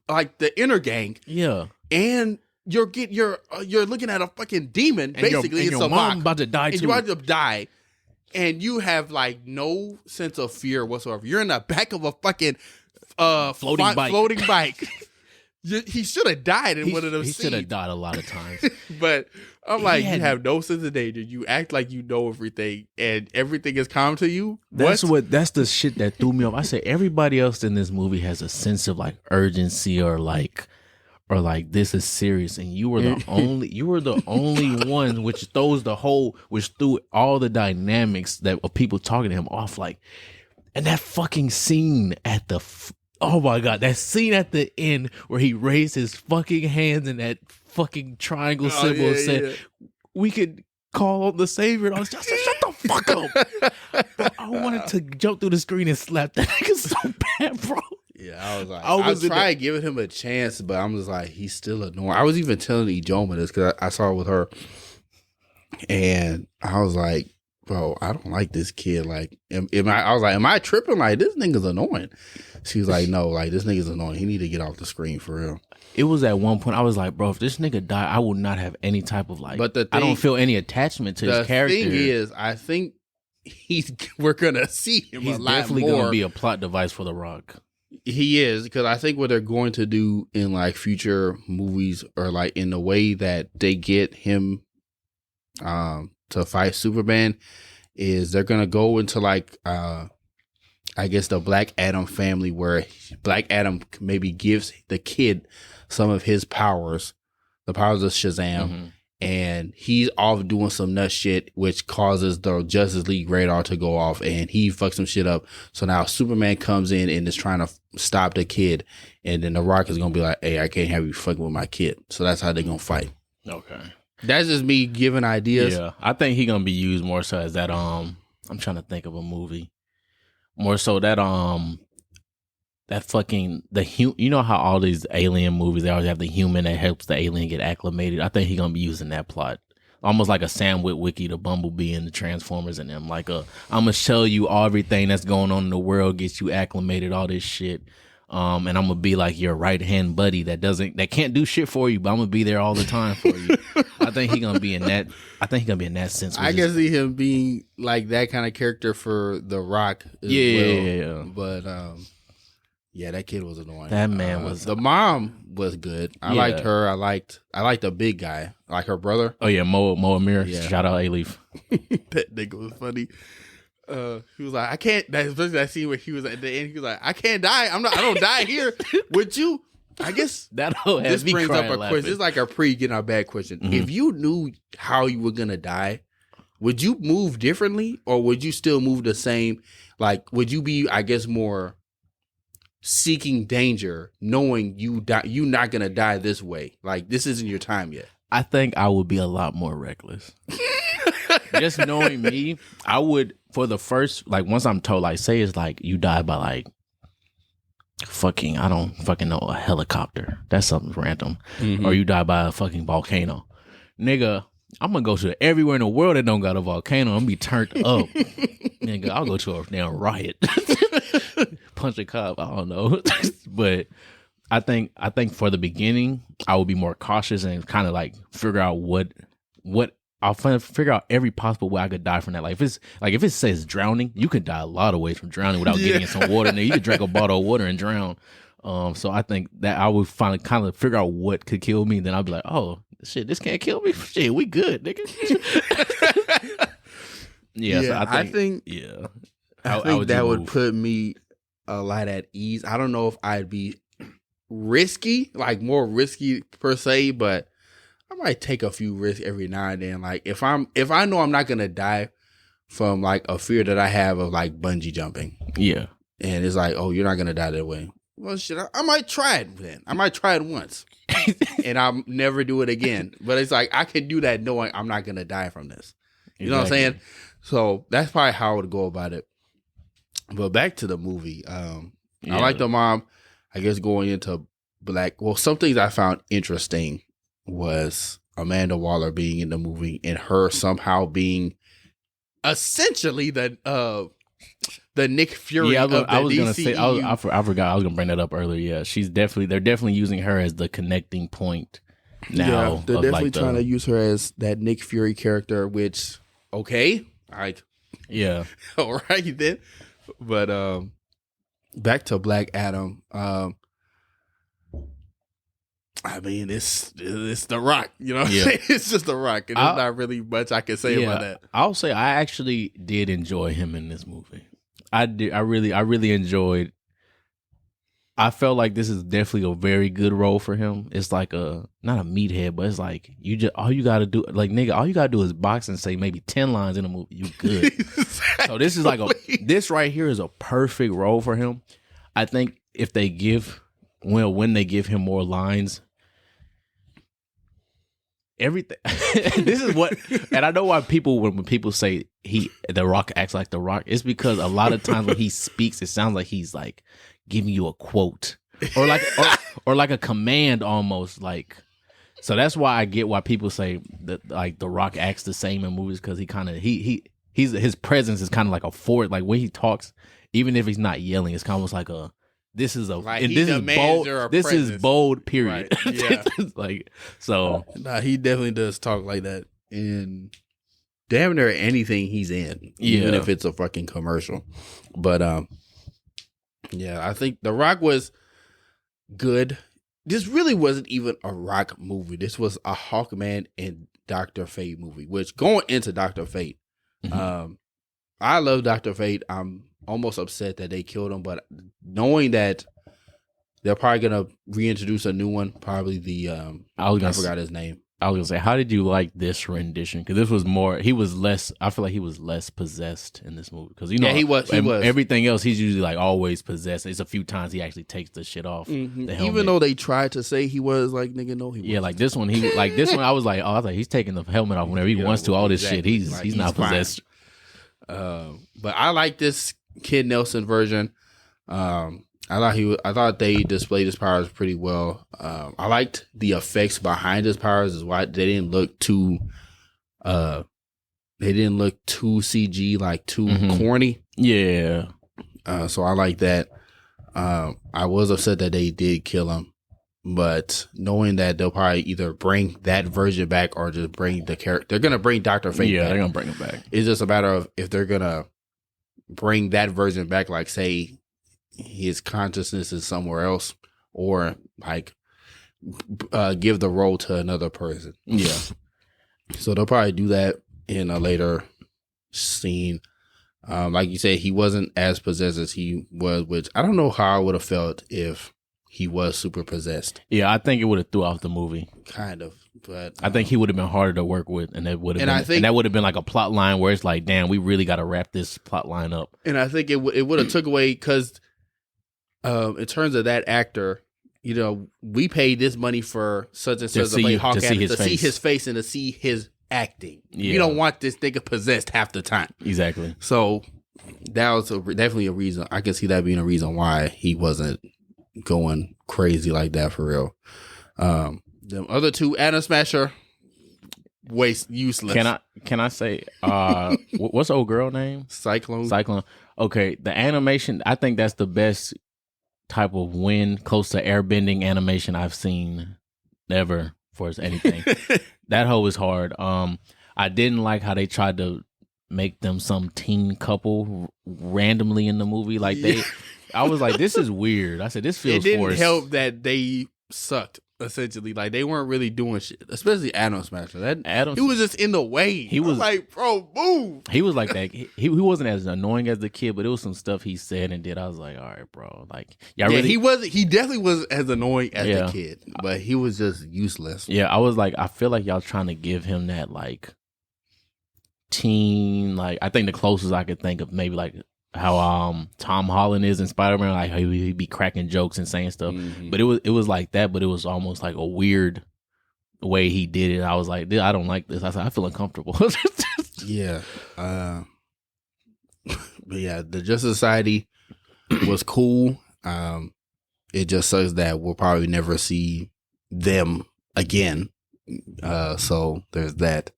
like the inner gang. Yeah, and you're looking at a fucking demon. And basically, your mom about to die too. You're about to die, and you have like no sense of fear whatsoever. You're in the back of a fucking floating bike. He should have died in one of those scenes. He should have died a lot of times. But I'm like, you have no sense of danger. You act like you know everything, and everything is calm to you. That's the shit that threw me off. I said everybody else in this movie has a sense of like urgency or like this is serious, and you were the only one which threw all the dynamics of people talking to him off. Like, and that fucking scene at the. Oh my God, that scene at the end where he raised his fucking hands in that fucking triangle symbol and said, we could call on the savior. And I was just like, shut the fuck up. Bro, I wanted to jump through the screen and slap that nigga so bad, bro. Yeah, I was like, I was trying giving him a chance, but I'm just like, he's still annoying. I was even telling Ijoma this because I saw it with her. And I was like, bro, I don't like this kid. Like, I was like, am I tripping? Like, this nigga's annoying. She was like, no, like, this nigga's annoying. He need to get off the screen for real. It was at one point, I was like, bro, if this nigga die, I will not have any type of like, I don't feel any attachment to his character. The thing is, I think we're going to see him a lot more. He's definitely going to be a plot device for The Rock. He is, because I think what they're going to do in like future movies or like in the way that they get him to fight Superman is they're going to go into like, I guess the Black Adam family where Black Adam maybe gives the kid some of his powers, the powers of Shazam, and he's off doing some nut shit, which causes the Justice League radar to go off, and he fucks some shit up. So now Superman comes in and is trying to stop the kid, and then The Rock is going to be like, hey, I can't have you fucking with my kid. So that's how they're going to fight. Okay. That's just me giving ideas. Yeah, I think he's going to be used more so as that, I'm trying to think of a movie. More so that fucking you know how all these alien movies they always have the human that helps the alien get acclimated. I think he's gonna be using that plot, almost like a Sam Witwicky, the Bumblebee and the Transformers and them. Like I'm gonna show you everything that's going on in the world, get you acclimated, all this shit. And I'm gonna be like your right hand buddy that can't do shit for you, but I'm gonna be there all the time for you. I think he's gonna be in that. I think he's gonna be in that sense. I can see him being like that kind of character for The Rock. Yeah. But yeah, that kid was annoying. That man was. The mom was good. I liked her. I liked the big guy, like her brother. Oh yeah, Mo Amir. Yeah. Shout out A-Leaf. That nigga was funny. He was like, I can't. Especially that scene where he was at the end. He was like, I can't die. I don't die here. Would you? I guess this brings up a question. It's like a getting our bad question. Mm-hmm. If you knew how you were gonna die, would you move differently, or would you still move the same? Like, would you be, I guess, more seeking danger, knowing you not gonna die this way? Like, this isn't your time yet. I think I would be a lot more reckless. Just knowing me, I would, for the first, like, once I'm told, like, say it's like you die by like I don't fucking know, a helicopter. That's something random. Mm-hmm. Or you die by a fucking volcano. Nigga, I'm gonna go to everywhere in the world that don't got a volcano. I'm gonna be turned up. Nigga, I'll go to a damn riot. Punch a cop, I don't know. But I think for the beginning, I would be more cautious and kind of like figure out what I'll figure out every possible way I could die from that. Like if it says drowning, you could die a lot of ways from drowning without getting in some water. Now you could drink a bottle of water and drown. So I think that I would finally kind of figure out what could kill me. Then I'd be like, oh shit, this can't kill me. Shit, we good, nigga. Yeah, so I think that would put me a lot at ease. I don't know if I'd be risky, like more risky per se, but I might take a few risks every now and then. Like if I know I'm not gonna die from like a fear that I have of like bungee jumping. Yeah. And it's like, oh, you're not gonna die that way. Well, shit, I might try it then. I might try it once, and I'll never do it again. But it's like I can do that knowing I'm not gonna die from this. You know what I'm saying? So that's probably how I would go about it. But back to the movie. I like the mom. I guess going into black. Well, some things I found interesting was Amanda Waller being in the movie and her somehow being essentially the Nick Fury. Yeah, I was gonna say. I forgot. I was gonna bring that up earlier. Yeah, they're definitely using her as the connecting point now. Yeah, they're definitely trying to use her as that Nick Fury character. Which okay, yeah, all right then. But back to Black Adam. I mean, it's The Rock, you know what I'm saying? It's just The Rock, and there's not really much I can say about that. I'll say I actually did enjoy him in this movie. I did. I really enjoyed. I felt like this is definitely a very good role for him. It's like not a meathead, but it's like all you gotta do, like nigga, all you gotta do is box and say maybe 10 lines in a movie. You good. Exactly. So this is like this right here is a perfect role for him. I think if they when they give him more lines, everything. This is what, and I know why when people say The Rock acts like The Rock, it's because a lot of times when he speaks, it sounds like he's like giving you a quote or like or like a command almost. Like, so that's why I get why people say that like The Rock acts the same in movies, because he kind of his presence is kind of like a fort. Like when he talks, even if he's not yelling, it's kind of almost like a. This is bold. This is bold. Period. Right. Yeah. Like so. Nah, he definitely does talk like that in damn near anything he's in, even if it's a fucking commercial. But yeah, I think The Rock was good. This really wasn't even a Rock movie. This was a Hawkman and Dr. Fate movie. Which going into Dr. Fate, I love Dr. Fate. I'm almost upset that they killed him, but knowing that they're probably gonna reintroduce a new one, probably the I forgot his name. I was gonna say, how did you like this rendition? Because this was more. He was less. I feel like he was less possessed in this movie. Because he was. Everything else, he's usually like always possessed. It's a few times he actually takes the shit off. Mm-hmm. Even though they tried to say he was, like, nigga, no, he was. Yeah, like this one, I was like, he's taking the helmet off whenever he wants to. All this shit, he's not possessed. But I like this Kid Nelson version. I thought they displayed his powers pretty well. I liked the effects behind his powers is why they didn't look too CG, like too corny. Yeah. So I like that. I was upset that they did kill him, but knowing that they'll probably either bring that version back or just bring the character. They're gonna bring Dr. Fate back. They're gonna bring him back. It's just a matter of if they're gonna bring that version back, like say his consciousness is somewhere else, or like give the role to another person. Yeah. So they'll probably do that in a later scene. Like you said, he wasn't as possessed as he was, which I don't know how I would have felt if he was super possessed. Yeah, I think it would have threw off the movie. Kind of. But I think he would have been harder to work with, and that would have been like a plot line where it's like, damn, we really got to wrap this plot line up. And I think it would have took away, because in terms of that actor, you know, we paid this money for such and such to play Hawkman, to see his face and to see his acting. Yeah. You don't want this nigga possessed half the time. Exactly. So that was definitely a reason. I can see that being a reason why he wasn't going crazy like that for real. The other two, Atom Smasher, useless. Can I say what's the old girl name? Cyclone. Okay, the animation, I think that's the best type of wind close to airbending animation I've seen ever for anything. That hoe is hard. I didn't like how they tried to make them some teen couple randomly in the movie. Like I was like, this is weird. I said, this feels It didn't forced. help that they sucked. Essentially, like they weren't really doing shit, especially Adam Smasher. He was just in the way. He was like, bro, move. He was like that. He wasn't as annoying as the kid, but it was some stuff he said and did. I was like, all right, bro. Like, he definitely was as annoying as the kid, but he was just useless. Yeah, I was like, I feel like y'all trying to give him that like teen. Like, I think the closest I could think of maybe like how Tom Holland is in Spider-Man, like how he'd be cracking jokes and saying stuff. But it was like that, but it was almost like a weird way he did it. I was like, I don't like this. I said, I feel uncomfortable. Yeah. But yeah, the Justice Society was cool. It just sucks that we'll probably never see them again. So there's that.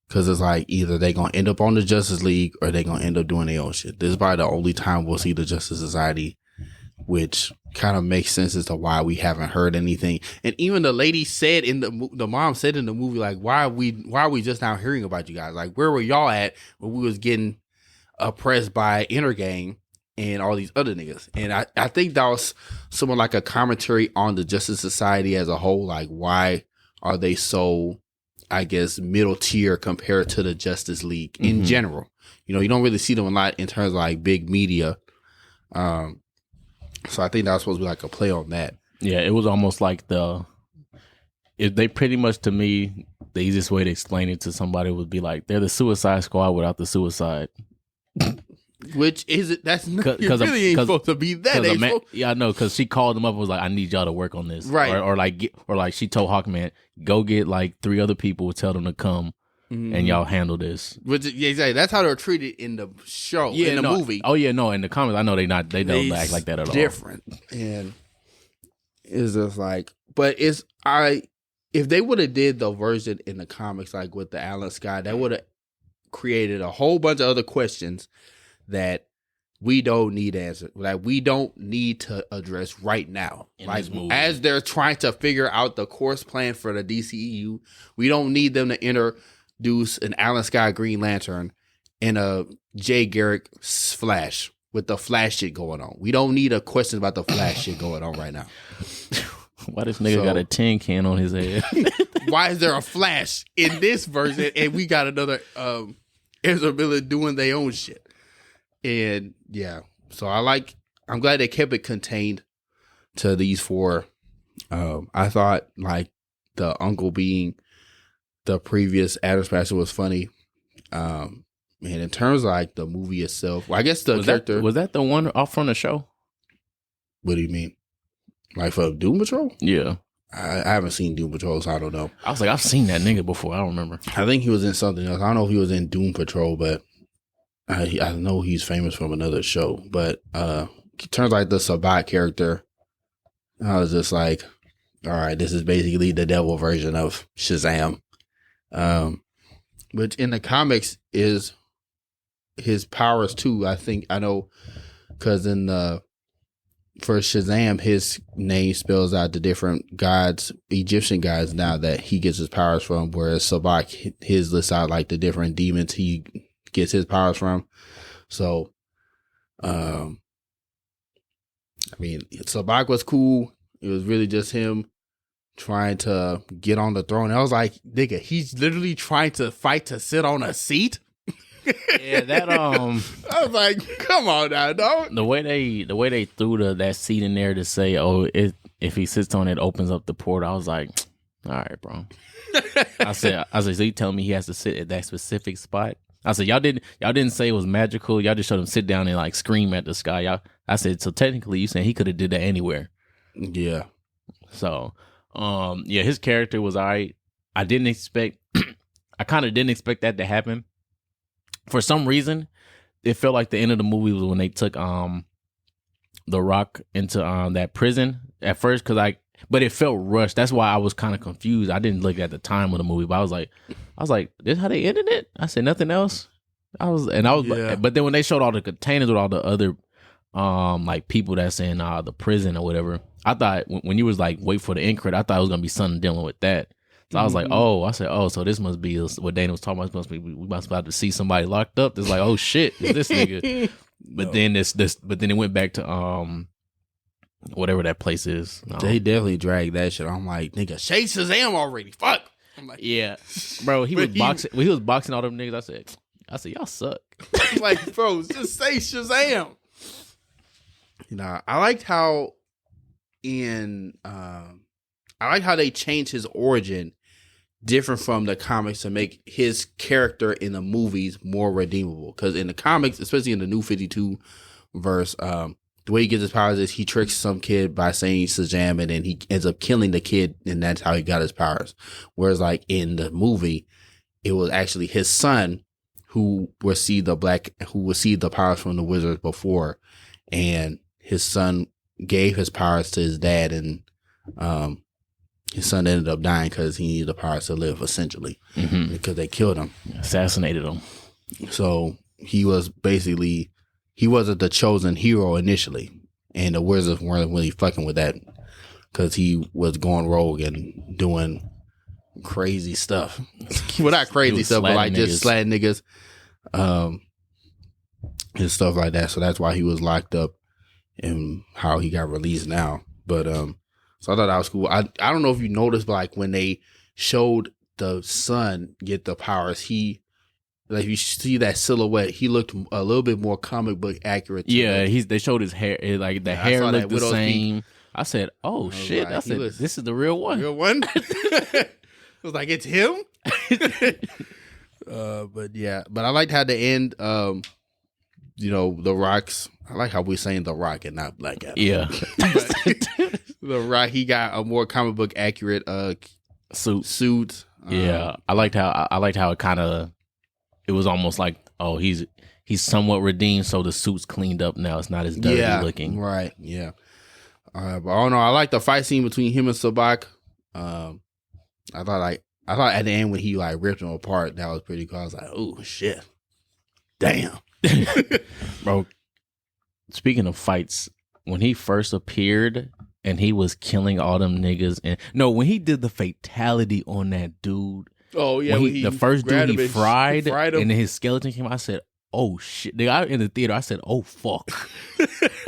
Because it's like either they going to end up on the Justice League or they going to end up doing their own shit. This is probably the only time we'll see the Justice Society, which kind of makes sense as to why we haven't heard anything. And even the lady said the mom said in the movie, like, why are we just now hearing about you guys? Like, where were y'all at when we was getting oppressed by Intergang and all these other niggas? And I think that was somewhat like a commentary on the Justice Society as a whole. Like, why are they so, I guess, middle tier compared to the Justice League in general? You know, you don't really see them a lot in terms of like big media. So I think that was supposed to be like a play on that. Yeah, it was almost like they pretty much, to me, the easiest way to explain it to somebody would be like, they're the Suicide Squad without the suicide. Which is that's not, you really ain't supposed to be that. Yeah, I know, because she called them up and was like, I need y'all to work on this. Right. Or like she told Hawkman, go get like 3 other people, tell them to come and y'all handle this. Which, yeah, exactly. That's how they're treated in the show, in the movie. Oh yeah, no, in the comics, I know they don't act like that at all. Different. And it's just like, but if they would have did the version in the comics, like with the Alan Scott, that would have created a whole bunch of other questions that we don't need answered. Like, we don't need to address right now. Like, as they're trying to figure out the course plan for the DCEU, we don't need them to introduce an Alan Scott Green Lantern and a Jay Garrick Flash with the Flash shit going on. We don't need a question about the Flash shit going on right now. Why this nigga got a tin can on his head? Why is there a Flash in this version and we got another Ezra Miller doing their own shit? And yeah, so I'm glad they kept it contained to these 4. I thought like the uncle being the previous Adam Smasher was funny. And in terms of like the movie itself, well, I guess the character. Was that the one off from the show? What do you mean? Like for Doom Patrol? Yeah. I haven't seen Doom Patrol, so I don't know. I was like, I've seen that nigga before. I don't remember. I think he was in something else. I don't know if he was in Doom Patrol, but I know he's famous from another show. But it turns like the Sabat character, I was just like, all right, this is basically the devil version of Shazam. Which in the comics is his powers too. I know because in the for Shazam, his name spells out the different gods, Egyptian gods now that he gets his powers from, whereas Sabak, his lists out like the different demons he gets his powers from. So, I mean, Sabak was cool. It was really just him trying to get on the throne. I was like, nigga, he's literally trying to fight to sit on a seat. Yeah, that I was like, come on now, dog. The way they threw that seat in there to say, oh, if he sits on it, opens up the portal. I was like, all right, bro. I said, so you telling me he has to sit at that specific spot? I said, y'all didn't say it was magical. Y'all just showed him sit down and like scream at the sky. I said, so technically, you saying he could have did that anywhere? Yeah. So, yeah, his character was all right. I kind of didn't expect that to happen. For some reason, it felt like the end of the movie was when they took The Rock into that prison at first, but it felt rushed. That's why I was kind of confused. I didn't look at the time of the movie, but I was like, this how they ended it? I said nothing else. Yeah. But then when they showed all the containers with all the other like people that's in the prison or whatever, I thought when you was like wait for the end credit, I thought it was gonna be something dealing with that. So I was like, so this must be what Dana was talking about. We must about to see somebody locked up. It's like, oh shit, is this nigga? But then but then it went back to whatever that place is. They definitely dragged that shit. I'm like, nigga, say Shazam already. Fuck. I'm like, yeah, bro. He was boxing. When he was boxing all them niggas, I said, y'all suck. I'm like, bro, just say Shazam. You know, I liked how they changed his origin different from the comics to make his character in the movies more redeemable. Because in the comics, especially in the New 52 verse, the way he gets his powers is he tricks some kid by saying Shazam, and then he ends up killing the kid, and that's how he got his powers. Whereas, like in the movie, it was actually his son who received the powers from the wizards before, and his son gave his powers to his dad, and his son ended up dying because he needed the powers to live, essentially, because they killed him, assassinated him. So he wasn't the chosen hero initially, and the wizards weren't really fucking with that because he was going rogue and doing crazy stuff. Well, not crazy stuff, but like just slatting niggas, and stuff like that. So that's why he was locked up and how he got released now. But so I thought that was cool. I don't know if you noticed, but like when they showed the son get the powers, like you see that silhouette, he looked a little bit more comic book accurate. Yeah, they showed his hair, like the hair looked the same. Peak. I said, "Oh shit!" I said, "This is the real one." Real one. I was like, "It's him." But yeah, but I liked how the end. You know, the Rock's. I like how we're saying the Rock and not Black Adam. Yeah, the Rock. He got a more comic book accurate suit. Yeah, I liked how it kind of. It was almost like, oh, he's somewhat redeemed, so the suit's cleaned up now. It's not as dirty looking. Right. Yeah. But I don't know. I like the fight scene between him and Sabak. I thought at the end when he like ripped him apart, that was pretty cool. I was like, oh shit, damn, bro. Speaking of fights, when he first appeared and he was killing all them niggas, when he did the fatality on that dude. Oh yeah, the first dude he fried him, and then his skeleton came out. I said, "Oh shit!" They got in the theater. I said, "Oh fuck!"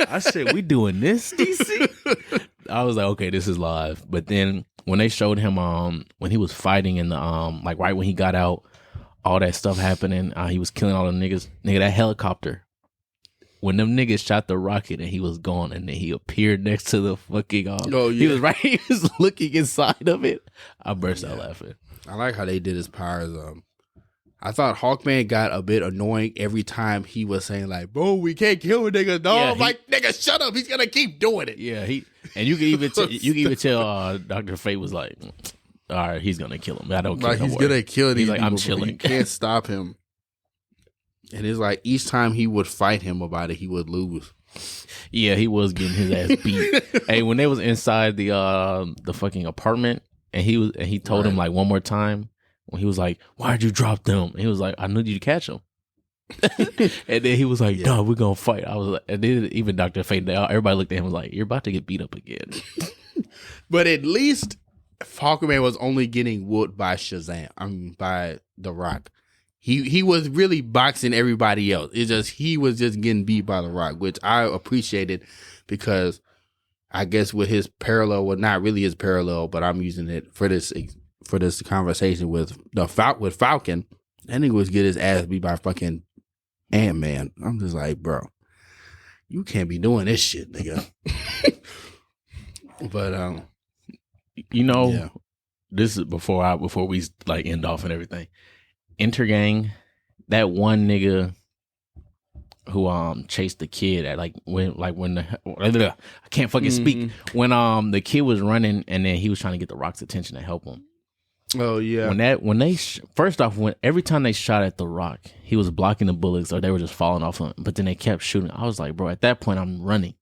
I said, "We doing this, DC?" I was like, "Okay, this is live." But then when they showed him, when he was fighting in the like right when he got out, all that stuff happening, he was killing all the niggas. Nigga, that helicopter. When them niggas shot the rocket and he was gone, and then he appeared next to the fucking. He was right. He was looking inside of it. I burst out laughing. I like how they did his powers. I thought Hawkman got a bit annoying every time he was saying like, "Bro, we can't kill a nigga." No, I'm like, nigga, shut up. He's gonna keep doing it. Yeah, and you can even tell Dr. Fate was like, all right, he's gonna kill him. I don't care. Like he's gonna kill him. He's like, I'm chilling. You can't stop him. And it's like each time he would fight him about it, he would lose. Yeah, he was getting his ass beat. Hey, when they was inside the fucking apartment. And he told him like one more time when he was like, "Why'd you drop them?" And he was like, "I knew you to catch them." And then he was like, "No, we're gonna fight." I was like, and then even Dr. Fate, everybody looked at him and was like, "You're about to get beat up again." But at least Hawkman was only getting whooped by Shazam. By The Rock. He was really boxing everybody else. It's just he was just getting beat by The Rock, which I appreciated because. I guess with his parallel, well, not really his parallel, but I'm using it for this conversation with Falcon. That nigga was get his ass beat by fucking Ant-Man. I'm just like, bro, you can't be doing this shit, nigga. But this is before we like end off and everything. Intergang, that one nigga who chased the kid at I can't fucking speak when the kid was running and then he was trying to get the Rock's attention to help him. Oh yeah. When every time they shot at the Rock, he was blocking the bullets or they were just falling off him. But then they kept shooting. I was like, bro, at that point I'm running.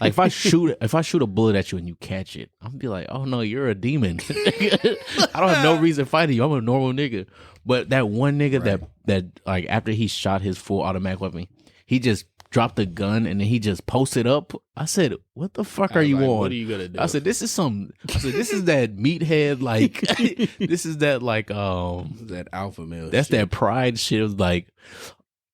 Like if I shoot a bullet at you and you catch it, I'm gonna be like, oh no, you're a demon. I don't have no reason fighting you. I'm a normal nigga. But that one nigga that like after he shot his full automatic weapon. He just dropped the gun and then he just posted up. I said, "What the fuck are you on?" What are you gonna do? I said, "This is that meathead like this is that like that alpha male. That's shit. That pride shit." It was like,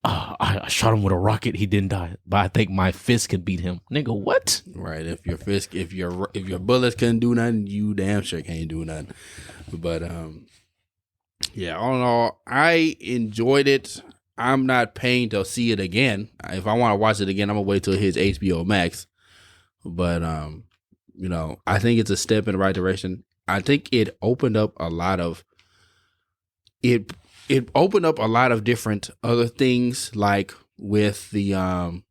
I shot him with a rocket. He didn't die, but I think my fist could beat him. Nigga, what? Right. If your bullets couldn't do nothing, you damn sure can't do nothing. But yeah, all in all, I enjoyed it. I'm not paying to see it again. If I want to watch it again, I'm gonna wait till it hits HBO Max. But you know, I think it's a step in the right direction. I think it opened up a lot of different other things, like with the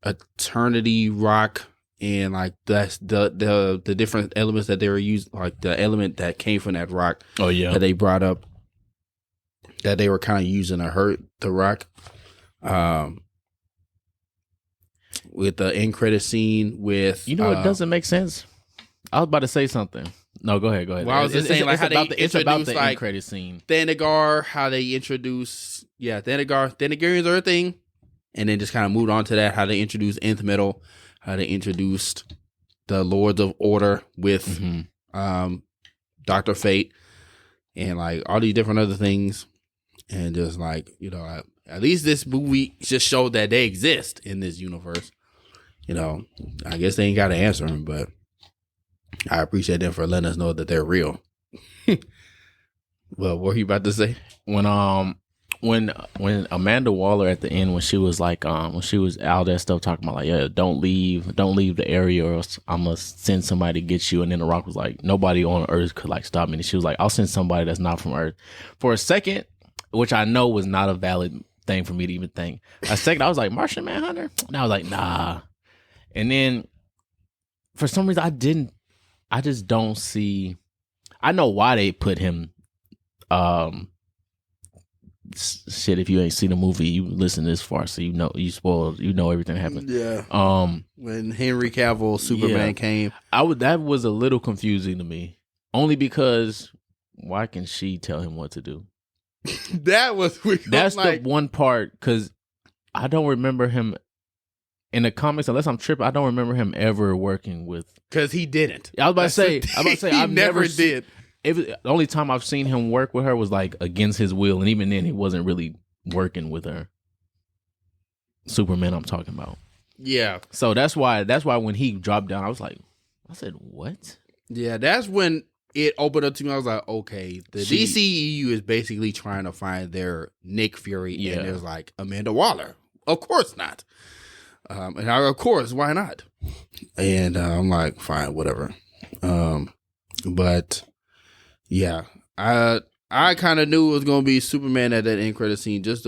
Eternity Rock and like that's the different elements that they were using, like the element that came from that rock. Oh yeah, that they brought up that they were kind of using to hurt the rock. With the end credit scene with it doesn't make sense. I was about to say something. No, go ahead. Well, I was just saying, like, how they it's about the like, end credit scene. Thanagar, how they introduce, Thanagarians are a thing, and then just kind of moved on to that, how they introduced Nth Metal, how they introduced the Lords of Order with Dr. Fate, and like all these different other things, and just like, at least this movie just showed that they exist in this universe. I guess they ain't got to answer them, but I appreciate them for letting us know that they're real. Well, what were you about to say? When Amanda Waller at the end, when she was like, when she was all that stuff talking about like, yeah, don't leave the area, or else I'm gonna send somebody to get you. And then The Rock was like, nobody on Earth could like stop me. And she was like, I'll send somebody that's not from Earth. For a second, which I know was not a valid thing for me to even think. A second, I was like, Martian Manhunter? And I was like, nah. And then for some reason, I just don't see. I know why they put him. Shit, if you ain't seen the movie, you listen this far, so you spoiled. You know everything happened. Yeah. When Henry Cavill Superman came, that was a little confusing to me. Only because why can she tell him what to do? That was weird. That's like, the one part, because I don't remember him. In the comics, unless I'm tripping, I don't remember him ever working with. Because he didn't. I was about to say, I've never did. The only time I've seen him work with her was like against his will, and even then, he wasn't really working with her. Superman, I'm talking about. Yeah. So that's why when he dropped down, I said, what? Yeah, that's when it opened up to me. I was like, okay, the DCEU is basically trying to find their Nick Fury, and there's like Amanda Waller. Of course not. And of course, why not? And I'm like, fine, whatever. But yeah, I kind of knew it was gonna be Superman at that end credit scene, just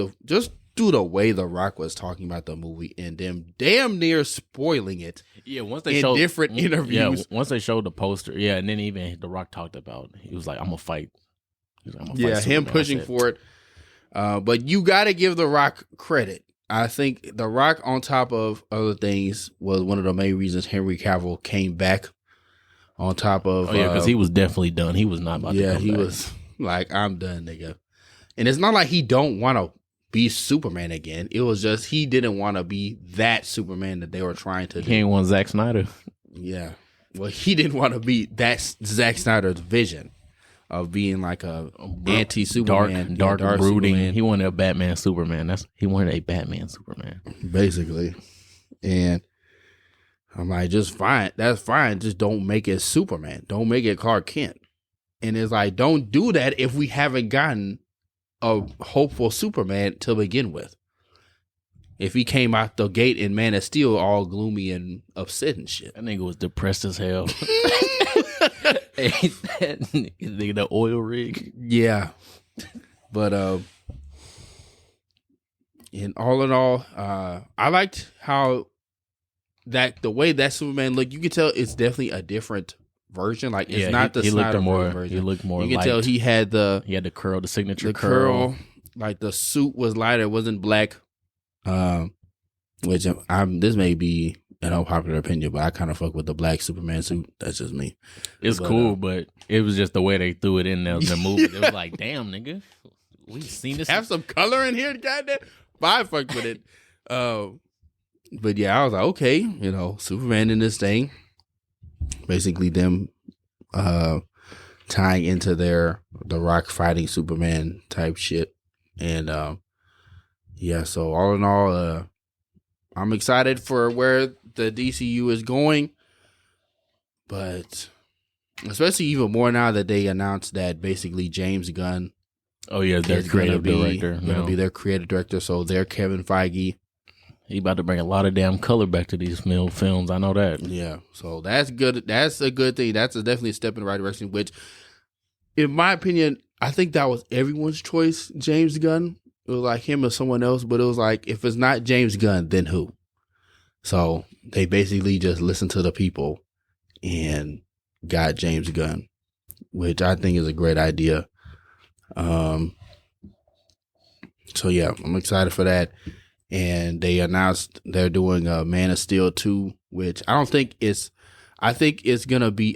through the way The Rock was talking about the movie and them damn near spoiling it. Yeah, once they showed different interviews. Yeah, once they showed the poster. Yeah, and then even The Rock talked about. He was like, "I'm gonna fight." He was like, I'm gonna fight him Superman. pushing for it. But you got to give The Rock credit. I think The Rock, on top of other things, was one of the main reasons Henry Cavill came back. On top of, because he was definitely done. He was not about to come back. Yeah, he was like, I'm done, nigga. And it's not like he don't want to be Superman again. It was just he didn't want to be that Superman that they were trying to do. He ain't want Zack Snyder. Yeah. Well, he didn't want to be that Zack Snyder's vision of being like a anti-Superman, dark brooding. Superman. He wanted a Batman Superman. He wanted a Batman Superman, basically. And I'm like, just fine. That's fine. Just don't make it Superman. Don't make it Clark Kent. And it's like, don't do that if we haven't gotten a hopeful Superman to begin with. If he came out the gate in Man of Steel all gloomy and upset and shit. That nigga was depressed as hell. Nigga, the oil rig. Yeah. But in all, I liked how the way that Superman looked. You can tell it's definitely a different version. Like, it's not the Snyder version. He looked more. You can tell he had the curl, the signature curl. Like, the suit was lighter. It wasn't black. Which this may be an unpopular opinion, but I kind of fuck with the black Superman suit. That's just me. It's cool, but it was just the way they threw it in there in the movie. It was like, damn, nigga, we've seen this. Have some color in here, goddamn. But I fucked with it. But yeah, I was like, okay, Superman in this thing. Basically, them tying into The Rock fighting Superman type shit, and Yeah, so all in all, I'm excited for where the DCU is going, but especially even more now that they announced that basically James Gunn Oh yeah, their creative director. Going to be their creative director, so they're Kevin Feige. He about to bring a lot of damn color back to these films. I know that. Yeah, so that's good. That's a good thing. That's definitely a step in the right direction, which, in my opinion, I think that was everyone's choice, James Gunn. It was like him or someone else, but it was like, if it's not James Gunn, then who? So they basically just listened to the people and got James Gunn, which I think is a great idea. So yeah, I'm excited for that. And they announced they're doing a Man of Steel 2, which I don't think it's gonna be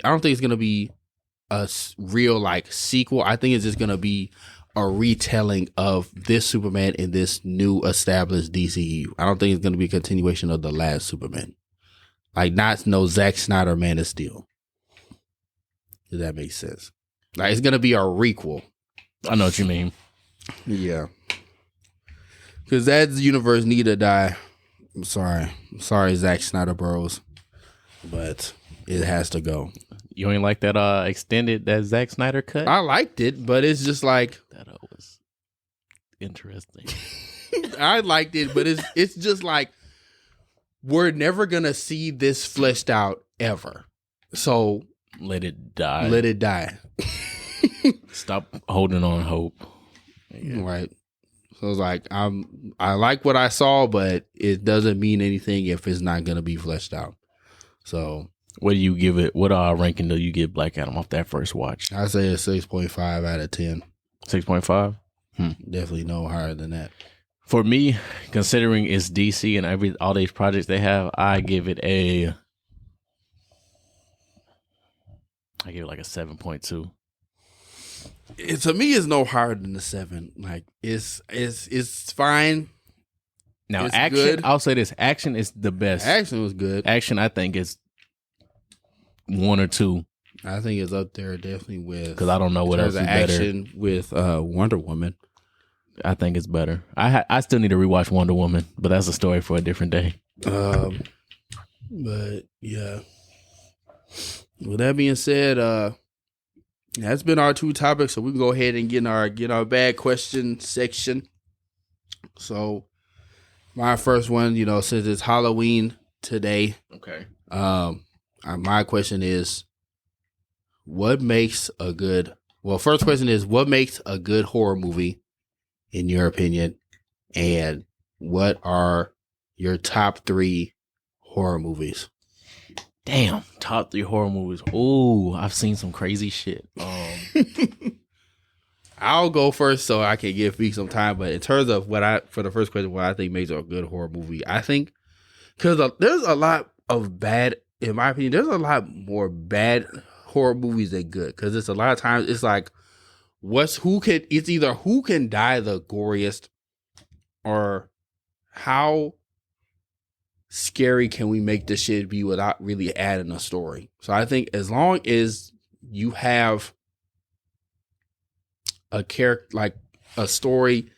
a real like sequel. I think it's just gonna be a retelling of this Superman in this new established DCU. I don't think it's going to be a continuation of the last Superman. Like, not no Zack Snyder Man of Steel. Does that make sense? Like, it's going to be a requel. I know what you mean. Yeah. Because that universe need to die. I'm sorry, Zack Snyder bros. But it has to go. You ain't like that that Zack Snyder cut? I liked it, but it's just like, that was interesting. I liked it, but it's just like, we're never gonna see this fleshed out ever. So let it die. Let it die. Stop holding on hope. Yeah. Right. So it's like, I like what I saw, but it doesn't mean anything if it's not gonna be fleshed out. So what do you give it? What ranking do you give Black Adam off that first watch? I say a 6.5 out of 10. 6.5? Definitely no higher than that. For me, considering it's DC and all these projects they have, I give it like a 7.2. To me, it's no higher than the 7. Like, it's fine. Now, it's action, good. I'll say this. Action is the best. Action was good. Action, I think, is 1 or 2. I think it's up there definitely with, because I don't know what else is better. Action with Wonder Woman. I think it's better. I still need to rewatch Wonder Woman, but that's a story for a different day. But yeah. With that being said, that's been our 2 topics. So we can go ahead and get our bad question section. So my first one, since it's Halloween today. Okay. My question is, first question is, what makes a good horror movie in your opinion? And what are your top 3 horror movies? Damn, top 3 horror movies. Ooh, I've seen some crazy shit. I'll go first so I can give Feeq some time. But in terms of for the first question, what I think makes a good horror movie, I think, because there's a lot of bad, in my opinion, there's a lot more bad horror movies than good. Because it's a lot of times, it's like, it's either who can die the goriest, or how scary can we make this shit be without really adding a story. So I think as long as you have a character, like a story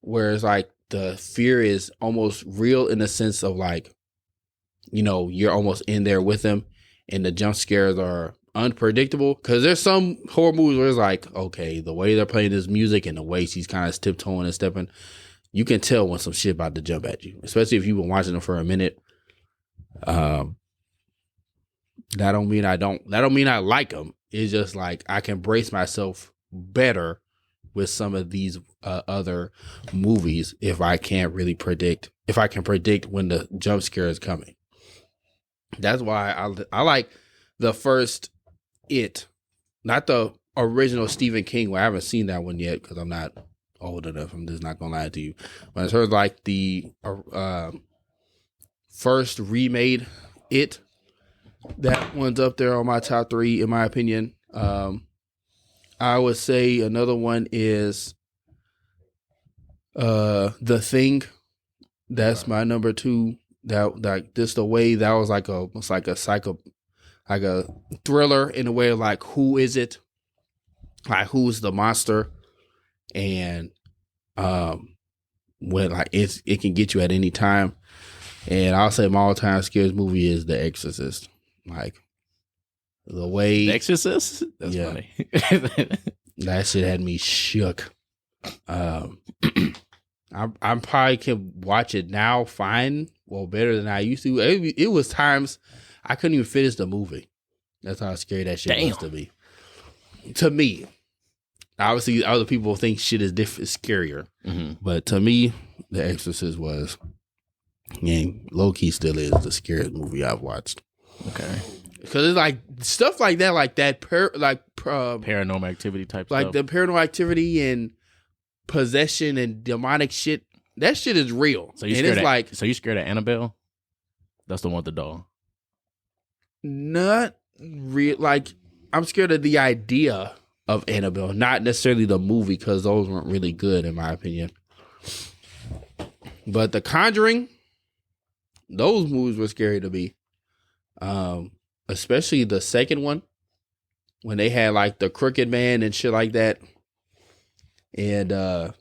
where it's like the fear is almost real, in the sense of like, you're almost in there with them, and the jump scares are unpredictable. Because there's some horror movies where it's like, okay, the way they're playing this music and the way she's kind of tiptoeing and stepping, you can tell when some shit about to jump at you, especially if you've been watching them for a minute. That don't mean I like them. It's just like, I can brace myself better with some of these other movies if I can predict when the jump scare is coming. That's why I like the first It, not the original Stephen King one. I haven't seen that one yet because I'm not old enough. I'm just not gonna lie to you. But in terms of like the first remade It, that one's up there on my top 3 in my opinion. I would say another one is The Thing. That's my number 2. That like this the way that was like a thriller in a way of like, who is it? Like, who's the monster? And when like it can get you at any time. And I'll say my all-time scariest movie is The Exorcist. Like the way The Exorcist? That's funny. that shit had me shook. I probably can watch it now fine, well, better than I used to. It was times I couldn't even finish the movie. That's how scary that shit was to me. To me. Obviously, other people think shit is different, scarier. Mm-hmm. But to me, The Exorcist was, and low-key still is, the scariest movie I've watched. Okay. Because it's like stuff like that, paranormal activity type like stuff. the paranormal activity and possession and demonic shit. That shit is real. So you scared of Annabelle? That's the one with the doll. Not real. Like, I'm scared of the idea of Annabelle, not necessarily the movie, because those weren't really good in my opinion. But The Conjuring, those movies were scary to me. Especially the second one, when they had like the Crooked Man and shit like that. And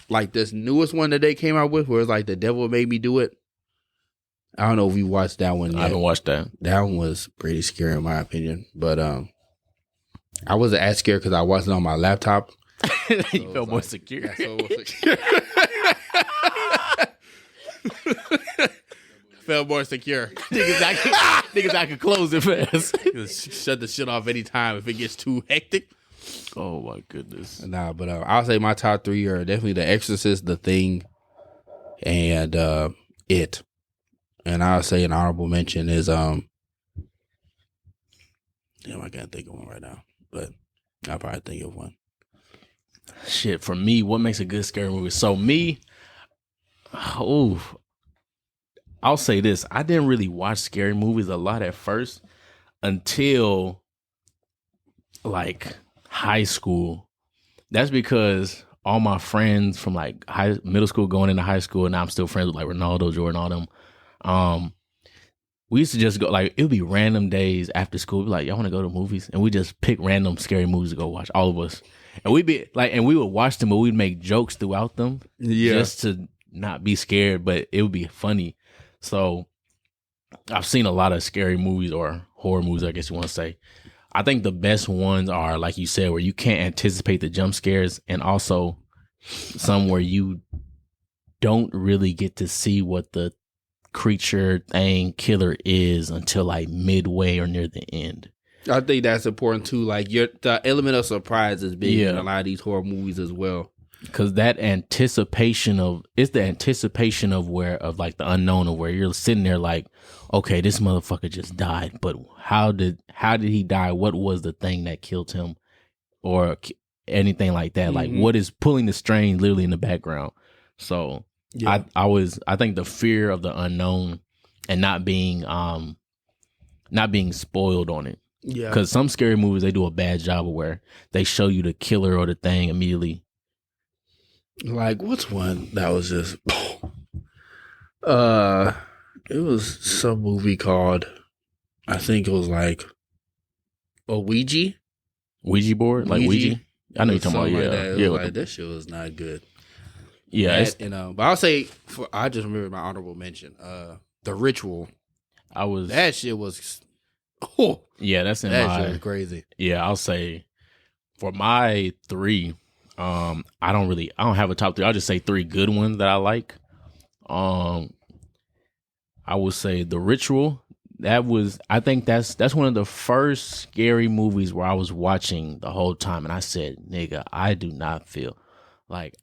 like this newest one that they came out with, where it's like The Devil Made Me Do It. I don't know if you watched that one yet. I haven't watched that. That one was pretty scary in my opinion. But I wasn't as scared because I watched it on my laptop. You felt more secure. Yeah, so it was secure. Felt more secure. Niggas, I could close it fast. Shut the shit off anytime if it gets too hectic. Oh my goodness. Nah, but I'll say my top three are definitely The Exorcist, The Thing, and It. And I'll say an honorable mention is damn, I can't think of one right now, but I'll probably think of one. Shit, for me, what makes a good scary movie? So I'll say this. I didn't really watch scary movies a lot at first until like high school. That's because all my friends from like middle school going into high school, and now I'm still friends with like Ronaldo, Jordan, all them. We used to just go, like, it would be random days after school. We'd be like, y'all want to go to movies? And we just pick random scary movies to go watch, all of us. And we'd be like, and we would watch them, but we'd make jokes throughout them just to not be scared, but it would be funny. So I've seen a lot of scary movies, or horror movies, I guess you want to say. I think the best ones are, like you said, where you can't anticipate the jump scares, and also some where you don't really get to see what the creature thing killer is until like midway or near the end. I think that's important too. Like the element of surprise is big in a lot of these horror movies as well. Because that anticipation of like the unknown, of where you're sitting there like, okay, this motherfucker just died, but how did he die? What was the thing that killed him, or anything like that? Like, what is pulling the strings literally in the background? So I think the fear of the unknown and not being spoiled on it. Yeah. Because some scary movies, they do a bad job of where they show you the killer or the thing immediately. Like, what's one that was just it was some movie called, I think it was like a Ouija board, like Ouija. I know you're talking about like that shit was not good. Yeah, but I'll say I just remember my honorable mention. The Ritual. That shit was. Oh yeah, that shit was crazy. Yeah, I'll say for my three, I don't have a top three. I'll just say three good ones that I like. I would say The Ritual. I think that's one of the first scary movies where I was watching the whole time, and I said, "Nigga, I do not feel like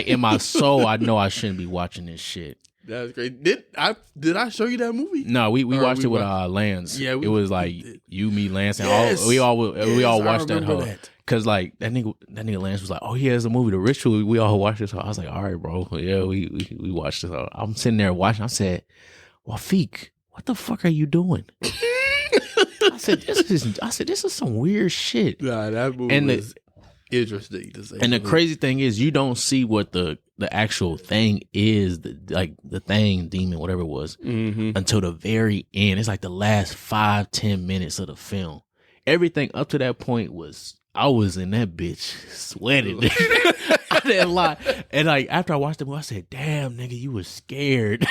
in my soul, I know I shouldn't be watching this shit." That's great. Did I show you that movie? No, we watched it with Lance. Yeah, it was like you, me, Lance, and we all watched that whole. Cause like that nigga Lance was like, "Oh yeah, it's a movie, The Ritual." We all watched this. I was like, "All right, bro, yeah, we watched this." I'm sitting there watching. I said, "Well, Feeq, what the fuck are you doing?" I said, "This is some weird shit." Nah, that movie was interesting to say. And the crazy thing is, you don't see what the actual thing is, the thing, demon, whatever it was, until the very end. It's like the last 5-10 minutes of the film. Everything up to that point I was in that bitch sweating. I didn't lie. And like after I watched the movie, I said, "Damn, nigga, you was scared."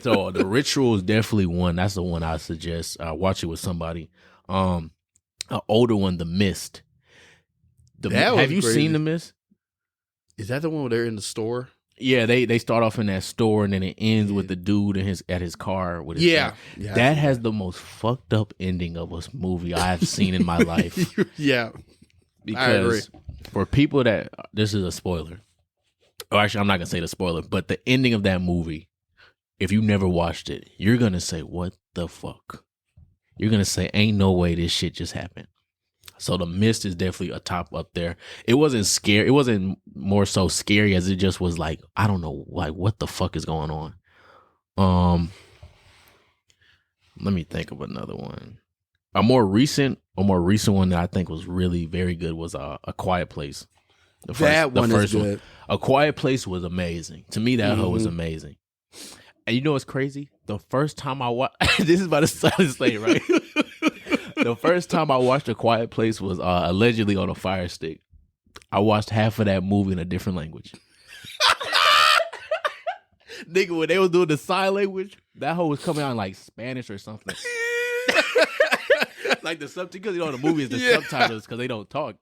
So The Ritual is definitely one. That's the one I suggest. Watch it with somebody. An older one, The Mist. Have you seen The Mist? Is that the one where they're in the store? Yeah, they start off in that store and then it ends with the dude in at his car with his yeah. That has the most fucked up ending of a movie I've seen in my life. Yeah. Because for people that this is a spoiler. Oh, actually, I'm not gonna say the spoiler, but the ending of that movie, if you never watched it, you're gonna say, "What the fuck?" You're gonna say, "Ain't no way this shit just happened." So The Mist is definitely a top up there. It wasn't scary. It wasn't more so scary as it just was like, I don't know, like what the fuck is going on. Let me think of another one. A more recent one that I think was really very good was A Quiet Place. That one is good. A Quiet Place was amazing. To me, that hoe was amazing. And you know what's crazy? The first time I watched, this is about to sound late, right? The first time I watched A Quiet Place was allegedly on a Fire Stick. I watched half of that movie in a different language. Nigga, when they was doing the sign language, that hoe was coming out in like Spanish or something. Like the subtitles, because you know the movie is the subtitles because they don't talk.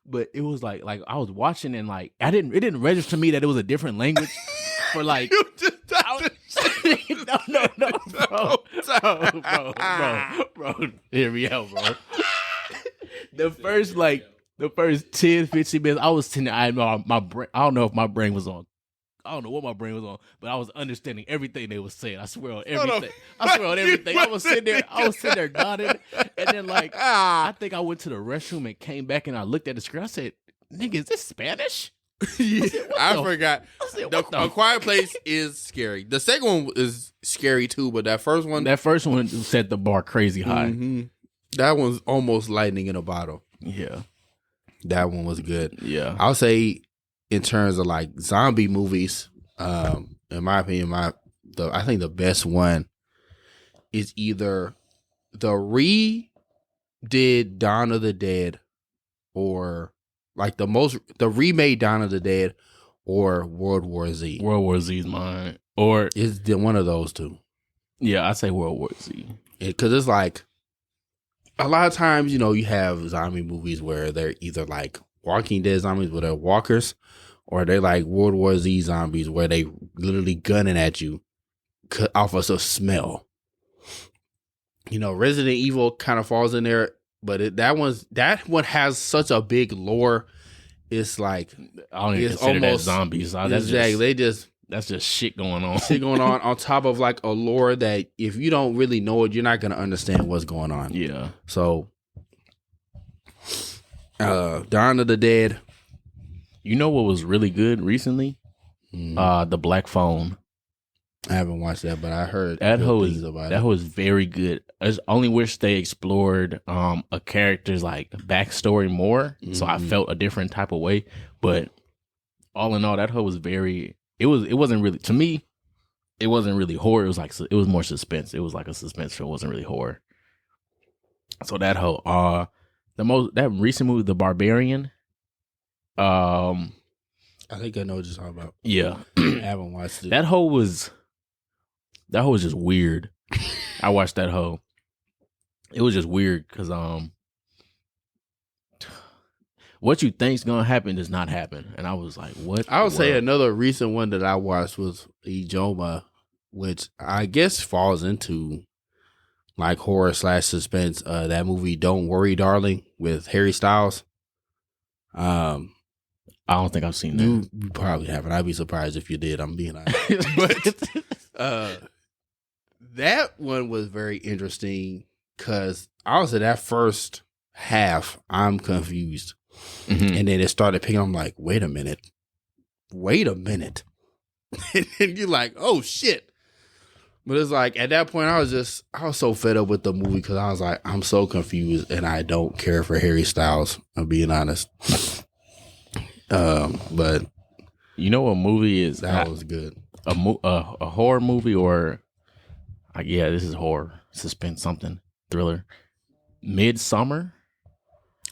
But it was like I was watching and like it didn't register to me that it was a different language for like. Bro, hear me out, bro. The first 10, 15 minutes, I was sitting there, I don't know if my brain was on. I don't know what my brain was on, but I was understanding everything they were saying. I swear on everything. I was sitting there nodding, and then like I think I went to the restroom and came back and I looked at the screen. I said, "Nigga, is this Spanish?" I forgot. A Quiet Place is scary. The second one is scary too, but that first one set the bar crazy high. Mm-hmm. That one's almost lightning in a bottle. Yeah, that one was good. Yeah, I'll say in terms of like zombie movies, in my opinion, I think the best one is either the redid Dawn of the Dead or like the remade Dawn of the Dead or World War Z. World War Z is mine. Or is one of those two. Yeah, I say World War Z. Because it's like a lot of times, you have zombie movies where they're either like Walking Dead zombies where they're walkers, or they're like World War Z zombies where they literally gunning at you off of a smell. Resident Evil kind of falls in there, but that one has such a big lore. It's like I don't even consider that zombies. That's just shit going on. Shit going on top of like a lore that if you don't really know it, you're not gonna understand what's going on. Yeah. So, Dawn of the Dead. You know what was really good recently? The Black Phone. I haven't watched that, but I heard that hoe is very good. I only wish they explored a character's like backstory more, so I felt a different type of way. But all in all, that hoe was very. It wasn't really, to me, it wasn't really horror. It was more suspense. It was like a suspense show. It wasn't really horror. So that hoe, that recent movie, The Barbarian. I think I know what you're talking about. Yeah, I haven't watched it. That hoe was just weird. I watched that hoe. It was just weird because what you think's gonna happen does not happen, and I was like, "What?" I would say another recent one that I watched was Ijoma, which I guess falls into like horror / suspense. That movie, Don't Worry, Darling, with Harry Styles. I don't think I've seen that. You probably haven't. I'd be surprised if you did. I'm being honest. But that one was very interesting because I was at that first half. I'm confused. Mm-hmm. And then it started picking. I'm like, wait a minute. And then you're like, oh shit. But it's like at that point, I was so fed up with the movie because I was like, I'm so confused and I don't care for Harry Styles. I'm being honest. But you know what movie is that was good? A horror movie or this is horror, suspense, something, thriller. Midsummer.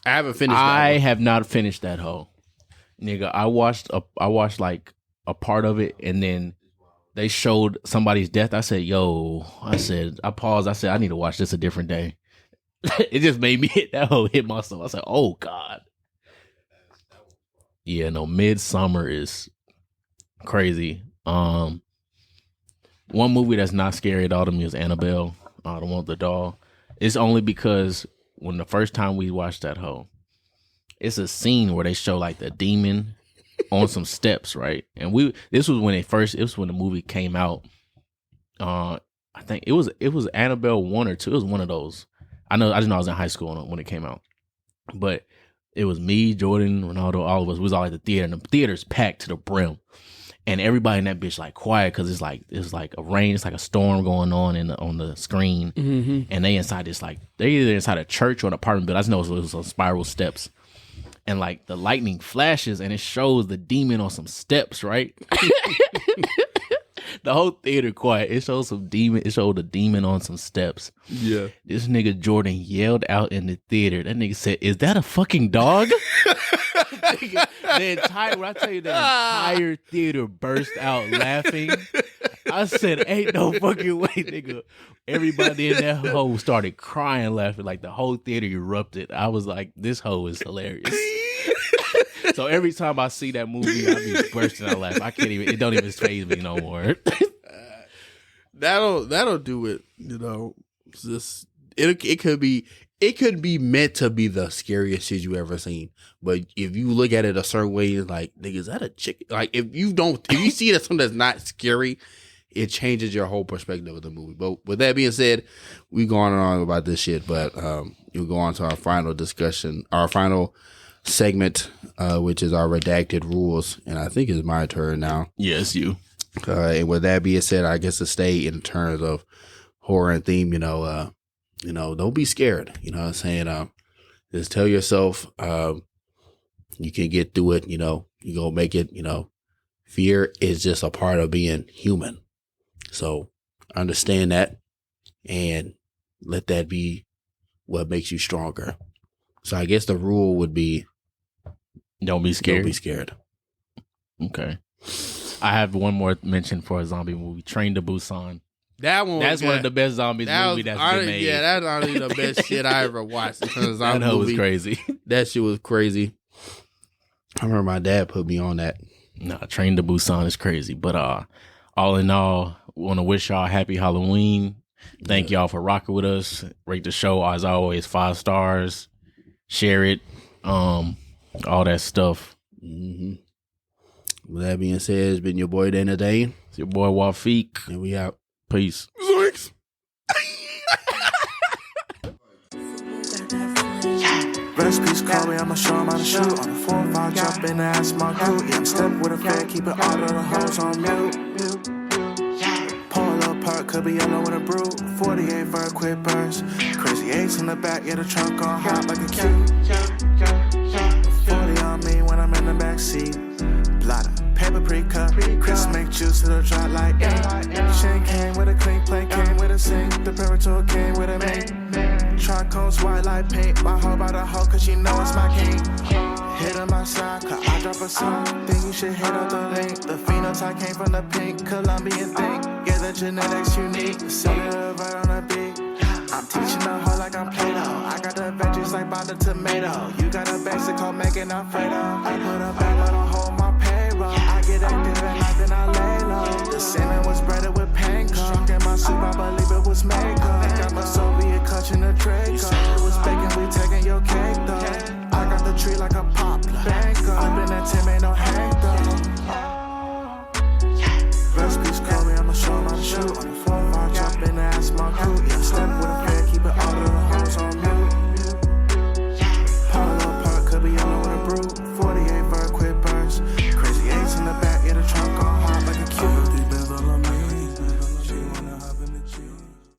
I haven't finished. I have not finished that hoe. Nigga, I watched like a part of it, and then they showed somebody's death. I said, I paused. I said, I need to watch this a different day. It just made me hit myself. I said, oh God. Yeah, no, Midsummer is crazy. One movie that's not scary at all to me is Annabelle. I don't want the doll. It's only because when the first time we watched that hoe, it's a scene where they show like the demon on some steps, right? And this was when the movie came out. I think it was Annabelle 1 or 2. It was one of those. I just know I was in high school when it came out. But it was me, Jordan, Ronaldo, all of us. We was all at the theater, and the theater's packed to the brim. And everybody in that bitch like quiet because it's like a rain, it's like a storm going on on the screen. Mm-hmm. And they inside this they either inside a church or an apartment building. I just know it was on spiral steps. And like the lightning flashes and it shows the demon on some steps, right? The whole theater quiet. It showed the demon on some steps. Yeah. This nigga Jordan yelled out in the theater. That nigga said, "Is that a fucking dog?" When I tell you, the entire theater burst out laughing. I said, "Ain't no fucking way, nigga." Everybody in that hoe started crying, laughing. Like the whole theater erupted. I was like, "This hoe is hilarious." So every time I see that movie, I be bursting out laughing. I can't even. It don't even faze me no more. That'll do it. You know, it could be meant to be the scariest shit you ever seen. But if you look at it a certain way, it's like, nigga, is that a chicken? Like if you see it as something that's not scary, it changes your whole perspective of the movie. But with that being said, we going on about this shit. But we'll go on to our final discussion, our final segment, which is our redacted rules, and I think it's my turn now. Yes, you. And with that being said, I guess to stay in terms of horror and theme, don't be scared. You know what I'm saying? Just tell yourself you can get through it. You gonna make it. Fear is just a part of being human. So understand that and let that be what makes you stronger. So I guess the rule would be, don't be scared. Don't be scared. Okay. I have one more mention for a zombie movie, Train to Busan. That's one of the best zombies movie that's been made. Yeah, that's honestly the best shit I ever watched. In terms of zombie that movie. was crazy. That shit was crazy. I remember my dad put me on that. Nah, Train to Busan is crazy. But all in all, want to wish y'all happy Halloween. Thank y'all for rocking with us. Rate the show as always 5 stars. Share it. All that stuff. Mm-hmm. With that being said, it's been your boy Dana Dane. It's your boy Feeq. And we out. Peace. Zoinks. Recipes call me, I'ma show 'em how to shoot. On the 4-5, jump in the ass, my crew. Yeah, I'm stepping with a fed, keep it all of the hoes on mute. Pull a little part, could be yellow with a brew. 48 vert, quick burns. Crazy 8s in the back, yeah, the trunk on hot like a cue. 40 on me when I'm in the backseat. Blotter, paper pre-cut. Chris make juice, it'll drop like ink. Chain came with a clean plate, came with a sink. The Parator came with a mink. Tricones white like paint. My hoe by the hoe, cause she know it's my king. Hit on my side, cause I drop a song. Think you should hit up the link. The phenotype came from the pink Colombian thing. Yeah, the genetics unique. Cellular right on the beat. I'm teaching the hoe like I'm Play-Doh. I got the veggies like by the tomato. You got a basic hoe making Alfredo. I put a bag on a hoe my payroll. I get active at night, then I lay low. The salmon was breaded with panko. Struck in my soup, I believe it was Mako. Got my Soviet clutch in the